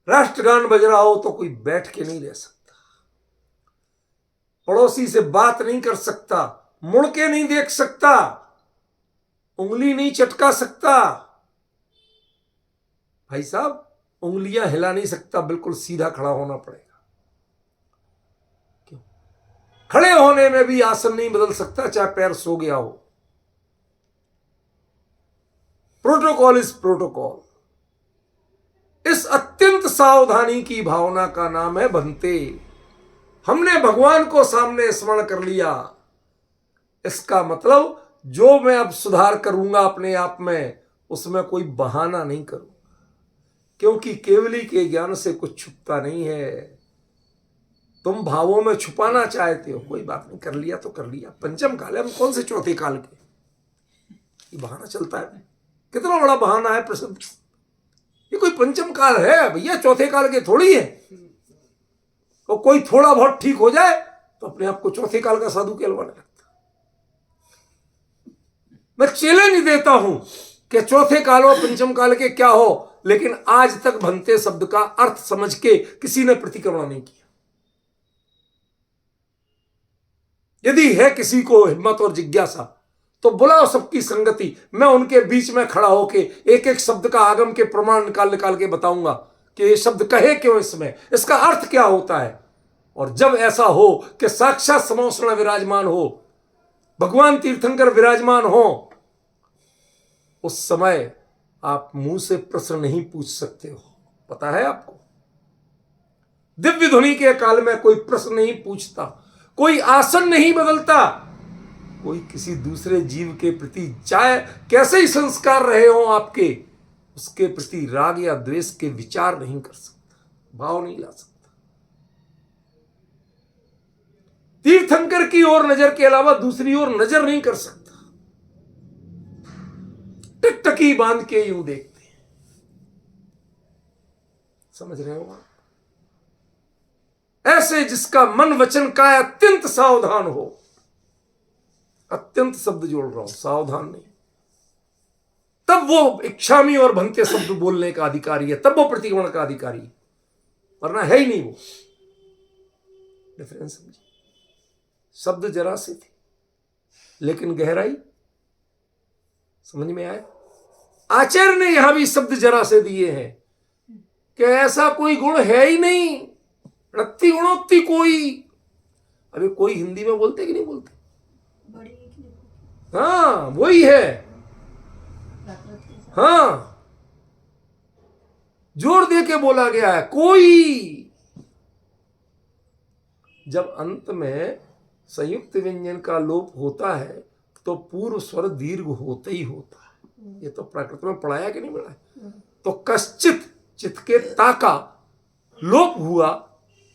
राष्ट्रगान बज रहा हो तो कोई बैठ के नहीं रह सकता, पड़ोसी से बात नहीं कर सकता, मुड़ के नहीं देख सकता, उंगली नहीं चटका सकता। भाई साहब उंगलियां हिला नहीं सकता, बिल्कुल सीधा खड़ा होना पड़ेगा। क्यों? खड़े होने में भी आसन नहीं बदल सकता, चाहे पैर सो गया हो। Protocol is protocol. इस अत्यंत सावधानी की भावना का नाम है भंते। हमने भगवान को सामने स्मरण कर लिया, इसका मतलब जो मैं अब सुधार करूंगा अपने आप में उसमें कोई बहाना नहीं करूंगा, क्योंकि केवली के ज्ञान से कुछ छुपता नहीं है। तुम भावों में छुपाना चाहते हो, कोई बात नहीं, कर लिया तो कर लिया। पंचम काल है, हम कौन से चौथे काल के? ये बहाना चलता है, कितना बड़ा बहाना है प्रसिद्ध। ये कोई पंचम काल है भैया, चौथे काल के थोड़ी है। और कोई थोड़ा बहुत ठीक हो जाए तो अपने आप को चौथे काल का साधु कहलवाने लगता। मैं चैलेंज देता हूं कि चौथे काल और पंचम काल के क्या हो, लेकिन आज तक भंते शब्द का अर्थ समझ के किसी ने प्रतिक्रमण नहीं किया। यदि है किसी को हिम्मत और जिज्ञासा तो बुलाओ सबकी संगति, मैं उनके बीच में खड़ा होके एक एक शब्द का आगम के प्रमाण निकाल निकाल के बताऊंगा कि ये शब्द कहे क्यों, इसमें इसका अर्थ क्या होता है। और जब ऐसा हो कि साक्षात समोषण विराजमान हो, भगवान तीर्थंकर विराजमान हो, उस समय आप मुंह से प्रश्न नहीं पूछ सकते हो। पता है आपको, दिव्य ध्वनि के काल में कोई प्रश्न नहीं पूछता, कोई आसन नहीं बदलता, कोई किसी दूसरे जीव के प्रति चाहे कैसे ही संस्कार रहे हो आपके, उसके प्रति राग या द्वेष के विचार नहीं कर सकता, भाव नहीं ला सकता। तीर्थंकर की ओर नजर के अलावा दूसरी ओर नजर नहीं कर सकता। टकटकी बांध के यूं देखते हैं। समझ रहे हो आप? ऐसे जिसका मन वचन काया अत्यंत सावधान हो। अत्यंत शब्द जोड़ रहा हूं, सावधान नहीं। तब वो इच्छामी और भंते शब्द बोलने का अधिकारी है, तब वो प्रतिक्रमण का अधिकारी है, वरना है ही नहीं वो। डिफरेंस समझिए। शब्द जरा से थे लेकिन गहराई समझ में आए। आचार्य ने यहां भी शब्द जरा से दिए हैं कि ऐसा कोई गुण है ही नहीं, रत्ती गुणोत्ती कोई। अभी कोई हिंदी में बोलते कि नहीं बोलते? हाँ वही है। हाँ जोर दे के बोला गया है कोई। जब अंत में संयुक्त व्यंजन का लोप होता है तो पूर्व स्वर दीर्घ होता ही होता है। ये तो प्राकृत में पढ़ाया कि नहीं पढ़ाया? तो कश्चित चित के ताका लोप हुआ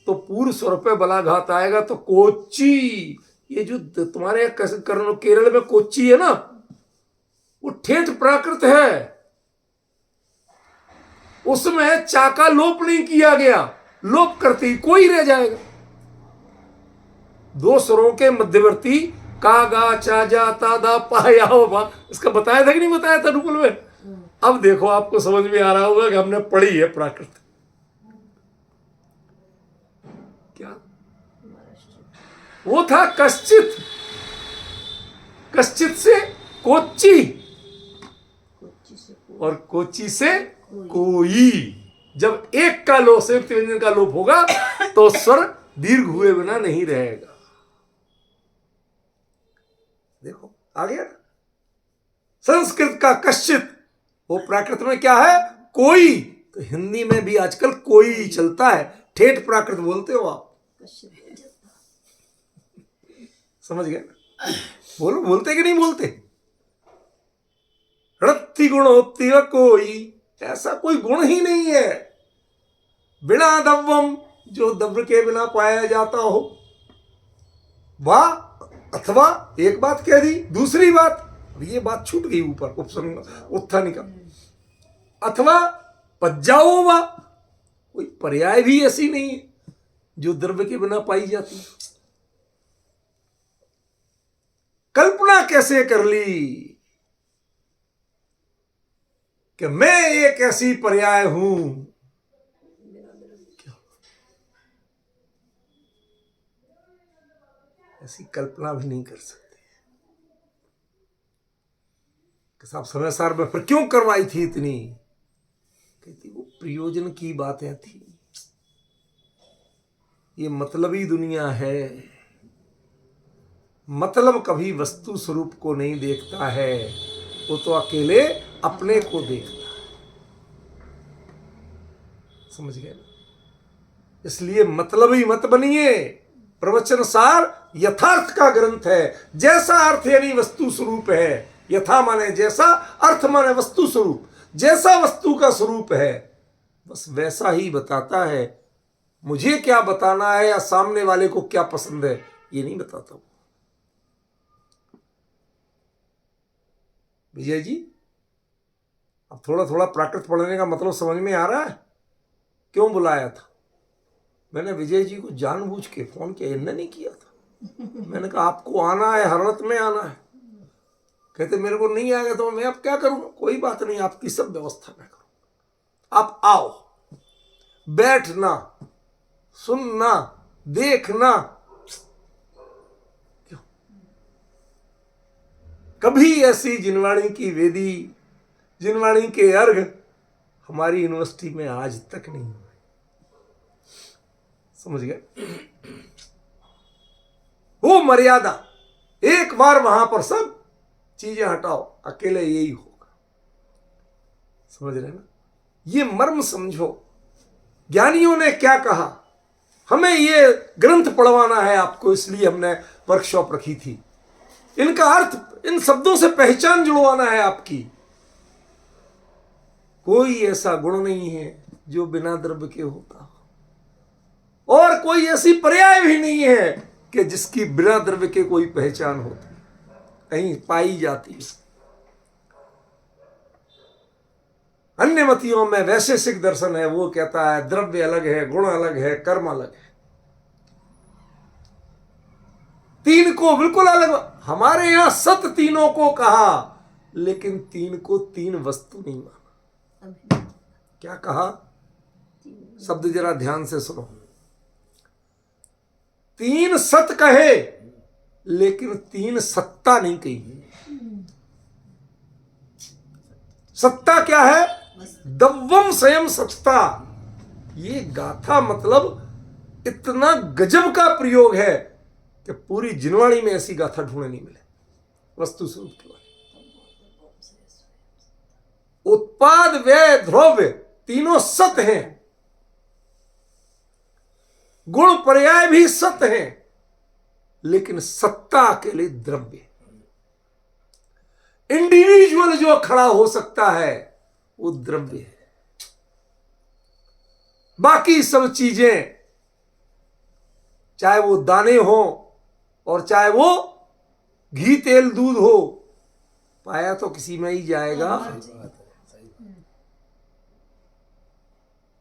तो पूर्व स्वर पे बलाघात आएगा। तो कोच्चि, ये जो तुम्हारे केरल में कोच्चि है ना, वो ठेठ प्राकृत है, उसमें चाका लोप नहीं किया गया, लोप करते ही कोई रह जाएगा। दो स्वरों के मध्यवर्ती का गा चा जा ता दा पा या हो बा, इसका बताया था कि नहीं बताया था रूपल में? अब देखो आपको समझ में आ रहा होगा कि हमने पढ़ी है प्राकृत। क्या वो था? कश्चित, कश्चित से कोच्चि और कोच्चि से कोई। जब एक का लोप, संयुक्त व्यंजन का लोप होगा तो स्वर दीर्घ हुए बिना नहीं रहेगा। देखो आ गया। संस्कृत का कश्चित, वो प्राकृत में क्या है? कोई। तो हिंदी में भी आजकल कोई चलता है, ठेठ प्राकृत बोलते हो आप। समझ गए? बोलो, बोलते कि नहीं बोलते? रत्ती गुण होती है कोई, ऐसा कोई गुण ही नहीं है। बिना दव्वम, जो दव्र के बिना पाया जाता हो। वाह, अथवा एक बात कह दी, दूसरी बात, ये बात छूट गई ऊपर, उपसर्ग उत्थानी का। अथवा पज्जाओ वा, कोई पर्याय भी ऐसी नहीं है जो द्रव्य के बिना पाई जाती है। कल्पना कैसे कर ली कि मैं एक ऐसी पर्याय हूं। ऐसी कल्पना भी नहीं कर सकते कि साहब समय सार में फिर क्यों करवाई थी इतनी? कहती वो प्रयोजन की बातें थी। ये मतलबी दुनिया है। मतलब कभी वस्तु स्वरूप को नहीं देखता है, वो तो अकेले अपने को देखता है। समझ गए? इसलिए मतलबी मत बनिए। प्रवचन सार यथार्थ का ग्रंथ है। जैसा अर्थ यानी वस्तु स्वरूप है, यथा माने जैसा, अर्थ माने वस्तु स्वरूप। जैसा वस्तु का स्वरूप है बस वैसा ही बताता है। मुझे क्या बताना है या सामने वाले को क्या पसंद है ये नहीं बताता हूं। विजय जी, अब थोड़ा थोड़ा प्राकृत पढ़ने का मतलब समझ में आ रहा है? क्यों बुलाया था? मैंने विजय जी को जानबूझ के फोन किया, इन्होंने नहीं किया था। मैंने कहा आपको आना है, हर हालत में आना है। कहते मेरे को नहीं आएगा तो मैं अब क्या करूँगा। कोई बात नहीं, आपकी सब व्यवस्था मैं करूँ, आप आओ, बैठना, सुनना, देखना। क्यों कभी ऐसी जिनवाणी की वेदी, जिनवाणी के अर्घ हमारी यूनिवर्सिटी में आज तक नहीं हुए। समझ गए? वो मर्यादा, एक बार वहां पर सब चीजें हटाओ, अकेले यही होगा। समझ रहे ना? ये मर्म समझो। ज्ञानियों ने क्या कहा, हमें ये ग्रंथ पढ़वाना है आपको, इसलिए हमने वर्कशॉप रखी थी। इनका अर्थ, इन शब्दों से पहचान जुड़वाना है आपकी। कोई ऐसा गुण नहीं है जो बिना द्रव्य के होता हो, और कोई ऐसी पर्याय भी नहीं है कि जिसकी बिना द्रव्य के कोई पहचान होती, कहीं पाई जाती है। अन्य मतियों में वैशेषिक दर्शन है, वो कहता है द्रव्य अलग है, गुण अलग है, कर्म अलग है, तीन को बिल्कुल अलग। हमारे यहां सत तीनों को कहा, लेकिन तीन को तीन वस्तु नहीं माना। क्या कहा? शब्द जरा ध्यान से सुनो। तीन सत कहे, लेकिन तीन सत्ता नहीं कही। सत्ता क्या है? दव्वम स्वयं सत्ता। ये गाथा मतलब इतना गजब का प्रयोग है कि पूरी जिनवाणी में ऐसी गाथा ढूंढने नहीं मिले। वस्तु स्वरूप के बारे, उत्पाद, व्यय, द्रव्य तीनों सत हैं, गुण पर्याय भी सत हैं, लेकिन सत्ता अकेले द्रव्य। इंडिविजुअल जो खड़ा हो सकता है वो द्रव्य है। बाकी सब चीजें, चाहे वो दाने हो और चाहे वो घी तेल दूध हो, पाया तो किसी में ही जाएगा।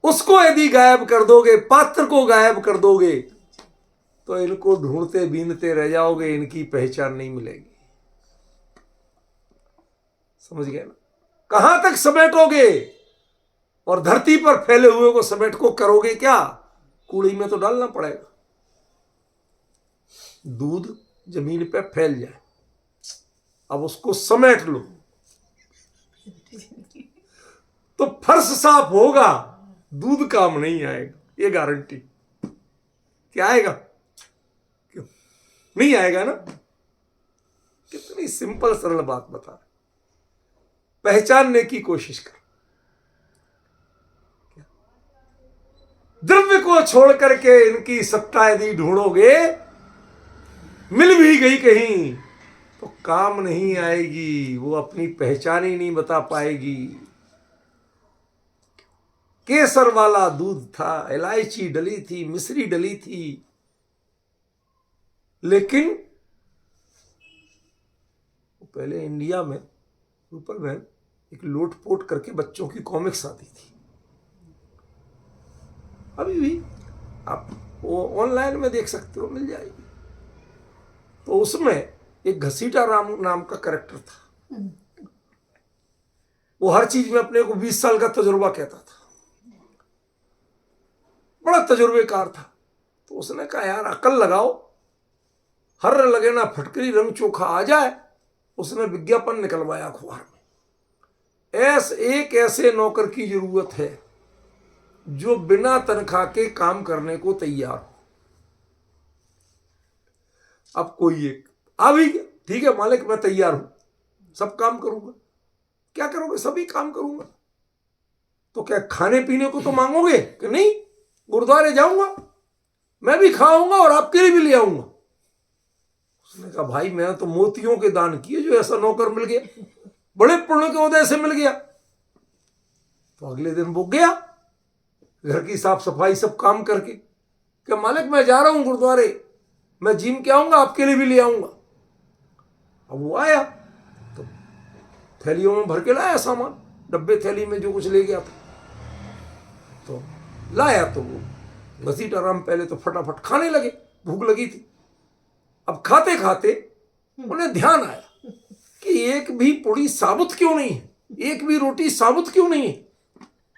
उसको यदि गायब कर दोगे, पात्र को गायब कर दोगे, तो इनको ढूंढते बीनते रह जाओगे, इनकी पहचान नहीं मिलेगी। समझ गए ना? कहां तक समेटोगे? और धरती पर फैले हुए को समेट को करोगे क्या? कूड़ी में तो डालना पड़ेगा। दूध जमीन पे फैल जाए, अब उसको समेट लो तो फर्श साफ होगा, दूध काम नहीं आएगा, ये गारंटी। क्या आएगा? क्यों नहीं आएगा ना? कितनी सिंपल सरल बात बता रहे। पहचानने की कोशिश कर। द्रव्य को छोड़ करके इनकी सत्ता यदि ढूंढोगे, मिल भी गई कहीं तो काम नहीं आएगी, वो अपनी पहचान ही नहीं बता पाएगी। केसर वाला दूध था, इलायची डली थी, मिश्री डली थी, लेकिन पहले इंडिया में रूपल में एक लोटपोट करके बच्चों की कॉमिक्स आती थी, अभी भी आप वो ऑनलाइन में देख सकते हो, मिल जाएगी। तो उसमें एक घसीटा राम नाम का कैरेक्टर था। वो हर चीज में अपने को 20 साल का तजुर्बा कहता था, बड़ा तजुर्बेकार था। तो उसने कहा यार अकल लगाओ, हर लगे ना फटकरी, रंग चोखा आ जाए। उसने विज्ञापन निकलवाया अखबार में, एक ऐसे नौकर की जरूरत है जो बिना तनख्वाह के काम करने को तैयार हो। अब कोई एक आ भी गया, ठीक है मालिक मैं तैयार हूं, सब काम करूंगा। क्या करोगे? सभी काम करूंगा। तो क्या खाने पीने को तो मांगोगे कि नहीं? गुरुद्वारे जाऊंगा, मैं भी खाऊंगा और आपके लिए भी ले आऊंगा। उसने कहा भाई मैं तो मोतियों के दान किए जो ऐसा नौकर मिल गया, बड़े पुण्य के उदय से मिल गया। तो अगले दिन वो गया घर की साफ सफाई सब काम करके, क्या मालिक मैं जा रहा हूं गुरुद्वारे, मैं जिम के आऊंगा, आपके लिए भी ले आऊंगा। अब वो आया तो थैलियों में भर के लाया सामान, डब्बे थैली में जो कुछ ले गया था, तो लाया तो वो घसीटाराम पहले तो फटाफट खाने लगे, भूख लगी थी। अब खाते खाते उन्हें ध्यान आया कि एक भी पूड़ी साबुत क्यों नहीं है, एक भी रोटी साबुत क्यों नहीं है,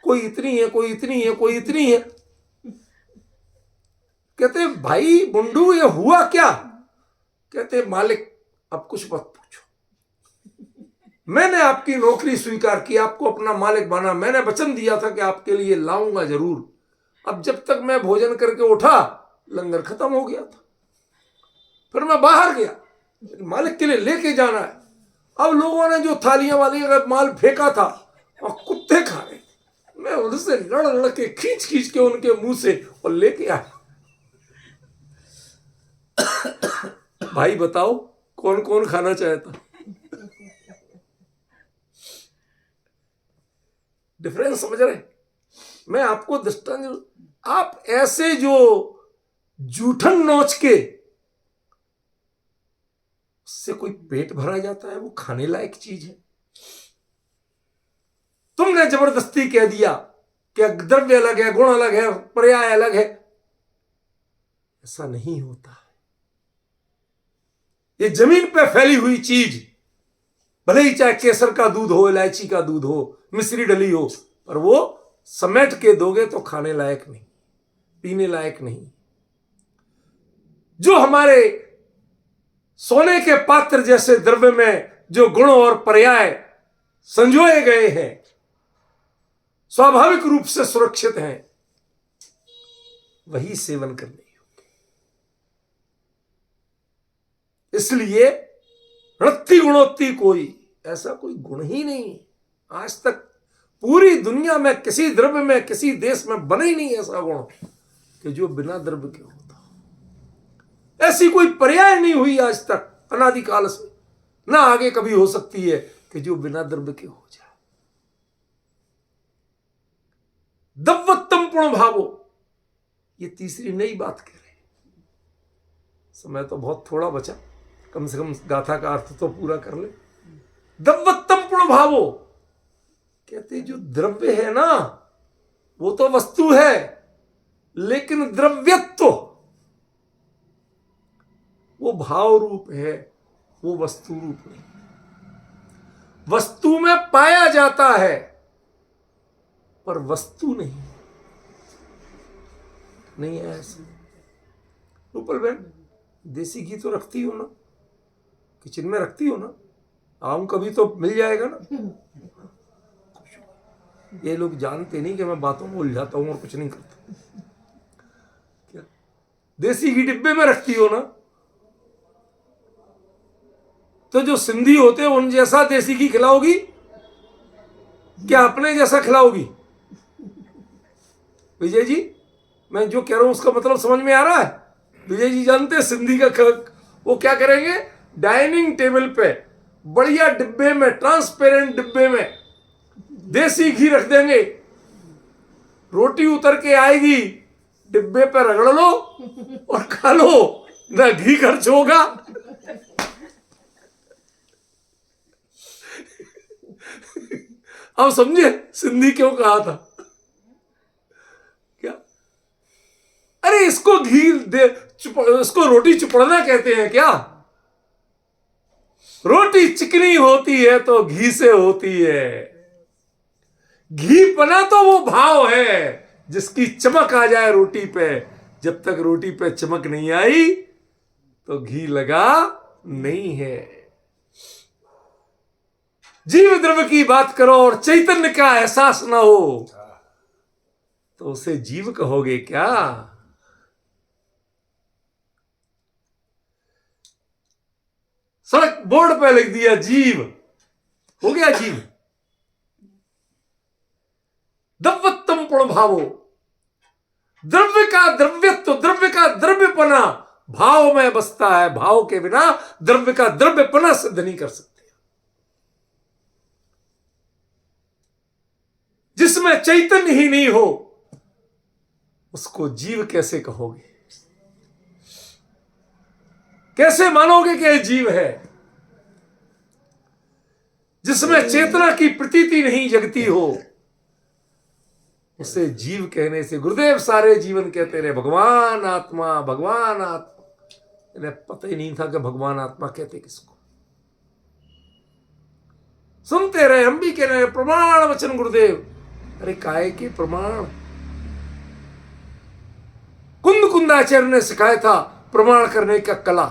कोई इतनी है, कोई इतनी है, कोई इतनी है। कहते भाई बुंडू ये हुआ क्या? कहते मालिक अब कुछ मत पूछो, मैंने आपकी नौकरी स्वीकार की, आपको अपना मालिक बना, मैंने वचन दिया था कि आपके लिए लाऊंगा जरूर। अब जब तक मैं भोजन करके उठा लंगर खत्म हो गया था, फिर मैं बाहर गया, मालिक के लिए लेके जाना है। अब लोगों ने जो थालियां वाली माल फेंका था और कुत्ते खा रहे, मैं उनसे लड़ लड़ के खींच खींच के उनके मुंह से और लेके आया। भाई बताओ कौन कौन खाना चाहता? डिफरेंस समझ रहे? मैं आपको दृष्टांत, आप ऐसे जो जूठन नोच के उससे कोई पेट भरा जाता है, वो खाने लायक चीज है। तुमने जबरदस्ती कह दिया कि द्रव्य अलग है, गुण अलग है, पर्याय अलग है, ऐसा नहीं होता है। ये जमीन पे फैली हुई चीज, भले ही चाहे केसर का दूध हो, इलायची का दूध हो, मिश्री डली हो, पर वो समेट के दोगे तो खाने लायक नहीं, पीने लायक नहीं। जो हमारे सोने के पात्र जैसे द्रव्य में जो गुण और पर्याय संजोए गए हैं, स्वाभाविक रूप से सुरक्षित हैं, वही सेवन करने योग्य। इसलिए रत्ती गुणोत्ती कोई, ऐसा कोई गुण ही नहीं आज तक पूरी दुनिया में किसी द्रव्य में किसी देश में बना ही नहीं ऐसा गुण कि जो बिना द्रव्य के होता। ऐसी कोई पर्याय नहीं हुई आज तक अनादिकाल से, ना आगे कभी हो सकती है कि जो बिना द्रव्य के हो जाए। दव्वत्तम पुण्य भावो, ये तीसरी नई बात कह रहे हैं। समय तो बहुत थोड़ा बचा, कम से कम गाथा का अर्थ तो पूरा कर ले। दव्वत्तम पुण्य भावो, कहते जो द्रव्य है ना वो तो वस्तु है, लेकिन द्रव्यत्व वो भाव रूप है, वो वस्तु रूप नहीं। वस्तु में पाया जाता है पर वस्तु नहीं है ऐसा। रूपल बहन देसी घी तो रखती हो ना, किचन में रखती हो ना, आऊं कभी तो मिल जाएगा ना। ये लोग जानते नहीं कि मैं बातों में उलझाता हूं और कुछ नहीं करता। क्या देसी घी डिब्बे में रखती हो ना, तो जो सिंधी होते हैं उन जैसा देसी घी खिलाओगी क्या अपने जैसा खिलाओगी? विजय जी मैं जो कह रहा हूं उसका मतलब समझ में आ रहा है? विजय जी जानते हैं सिंधी का वो क्या करेंगे, डाइनिंग टेबल पे बढ़िया डिब्बे में, ट्रांसपेरेंट डिब्बे में देसी घी रख देंगे, रोटी उतर के आएगी, डिब्बे पे रगड़ लो और खा लो, ना घी खर्च होगा। अब समझे सिंधी क्यों कहा था? क्या अरे इसको घी दे, इसको रोटी चुपड़ना कहते हैं क्या? रोटी चिकनी होती है तो घी से होती है। घी पना तो वो भाव है जिसकी चमक आ जाए रोटी पे। जब तक रोटी पे चमक नहीं आई तो घी लगा नहीं है। जीव द्रव्य की बात करो और चैतन्य का एहसास ना हो तो उसे जीव कहोगे क्या? सड़क बोर्ड पे लिख दिया जीव, हो गया जीव। दव्वत्तम पुण्य भावो, द्रव्य का द्रव्यत्व, द्रव्य का द्रव्यपना भाव में बसता है। भाव के बिना द्रव्य का द्रव्यपना सिद्ध नहीं कर सकते। जिसमें चैतन्य ही नहीं हो उसको जीव कैसे कहोगे? कैसे मानोगे कि यह जीव है? जिसमें चेतना की प्रतीति नहीं जगती हो उसे जीव कहने से गुरुदेव सारे जीवन कहते रहे भगवान आत्मा भगवान आत्मा, इन्हें पता ही नहीं था कि भगवान आत्मा कहते किसको। सुनते रहे, हम भी कह रहे प्रमाण वचन गुरुदेव। अरे काय के प्रमाण? कुंद कुंदाचार्य ने सिखाया था प्रमाण करने का कला।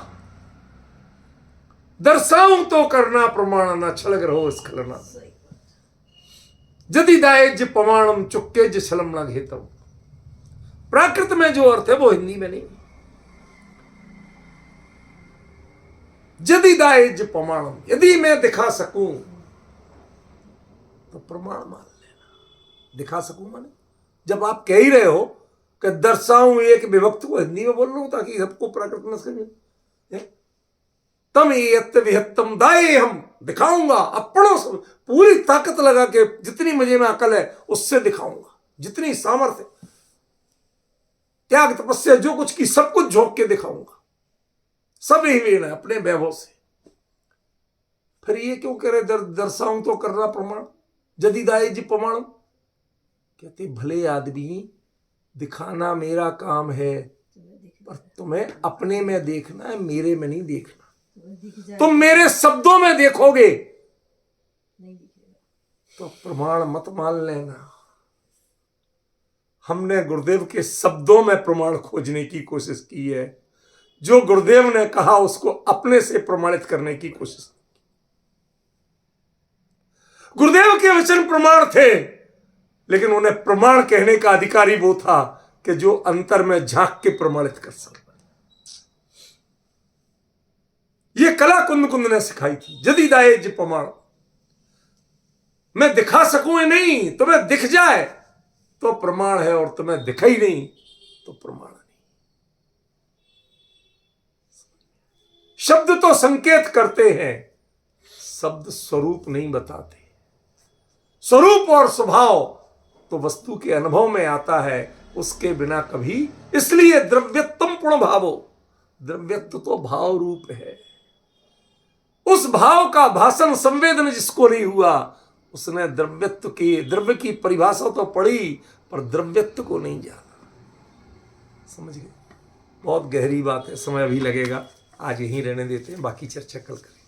दर्शाऊं तो करना प्रमाण ना छलग रहो स्खलना, यदि दायज प्रमाणम चुक्के ज छलम न घेतम। प्राकृत में जो अर्थ है वो हिंदी में नहीं। यदि दायज प्रमाणम, यदि मैं दिखा सकूं तो प्रमाण मान लेना। दिखा सकूं माने जब आप कह ही रहे हो कि दर्शाऊं एक विभक्त को हिंदी में बोल रहा हूं ताकि सबको प्राकृत में समझे। तम यत्त विहत्तम दाए, हम दिखाऊंगा अपनों से पूरी ताकत लगा के, जितनी मुझे में अकल है उससे दिखाऊंगा, जितनी सामर्थ्य त्याग तपस्या जो कुछ की सब कुछ झोंक के दिखाऊंगा, सब ही वीण है अपने वैभव से। फिर ये क्यों कह रहे दर्शाऊं तो करना प्रमाण, यदि दाए जी प्रमाण। कहते भले आदमी दिखाना मेरा काम है, पर तुम्हें अपने में देखना है, मेरे में नहीं देखना। तुम मेरे शब्दों में देखोगे तो प्रमाण मत मान लेना। हमने गुरुदेव के शब्दों में प्रमाण खोजने की कोशिश की है, जो गुरुदेव ने कहा उसको अपने से प्रमाणित करने की कोशिश। गुरुदेव के वचन प्रमाण थे, लेकिन उन्हें प्रमाण कहने का अधिकारी वो था कि जो अंतर में झांक के प्रमाणित कर सकता। ये कला कुंद कुंद ने सिखाई थी। यदि दाएज प्रमाण, मैं दिखा सकूं या नहीं, तुम्हें दिख जाए तो प्रमाण है, और तुम्हें दिखाई नहीं तो प्रमाण नहीं। शब्द तो संकेत करते हैं, शब्द स्वरूप नहीं बताते। स्वरूप और स्वभाव तो वस्तु के अनुभव में आता है, उसके बिना कभी। इसलिए द्रव्यत्वम पूर्ण भावो, द्रव्यत्व तो भाव रूप है। उस भाव का भाषण संवेदन जिसको नहीं हुआ, उसने द्रव्यत्व की, द्रव्य की परिभाषा तो पढ़ी पर द्रव्यत्व को नहीं जाना। समझ गए? बहुत गहरी बात है, समय अभी लगेगा। आज यहीं रहने देते हैं, बाकी चर्चा कल करें।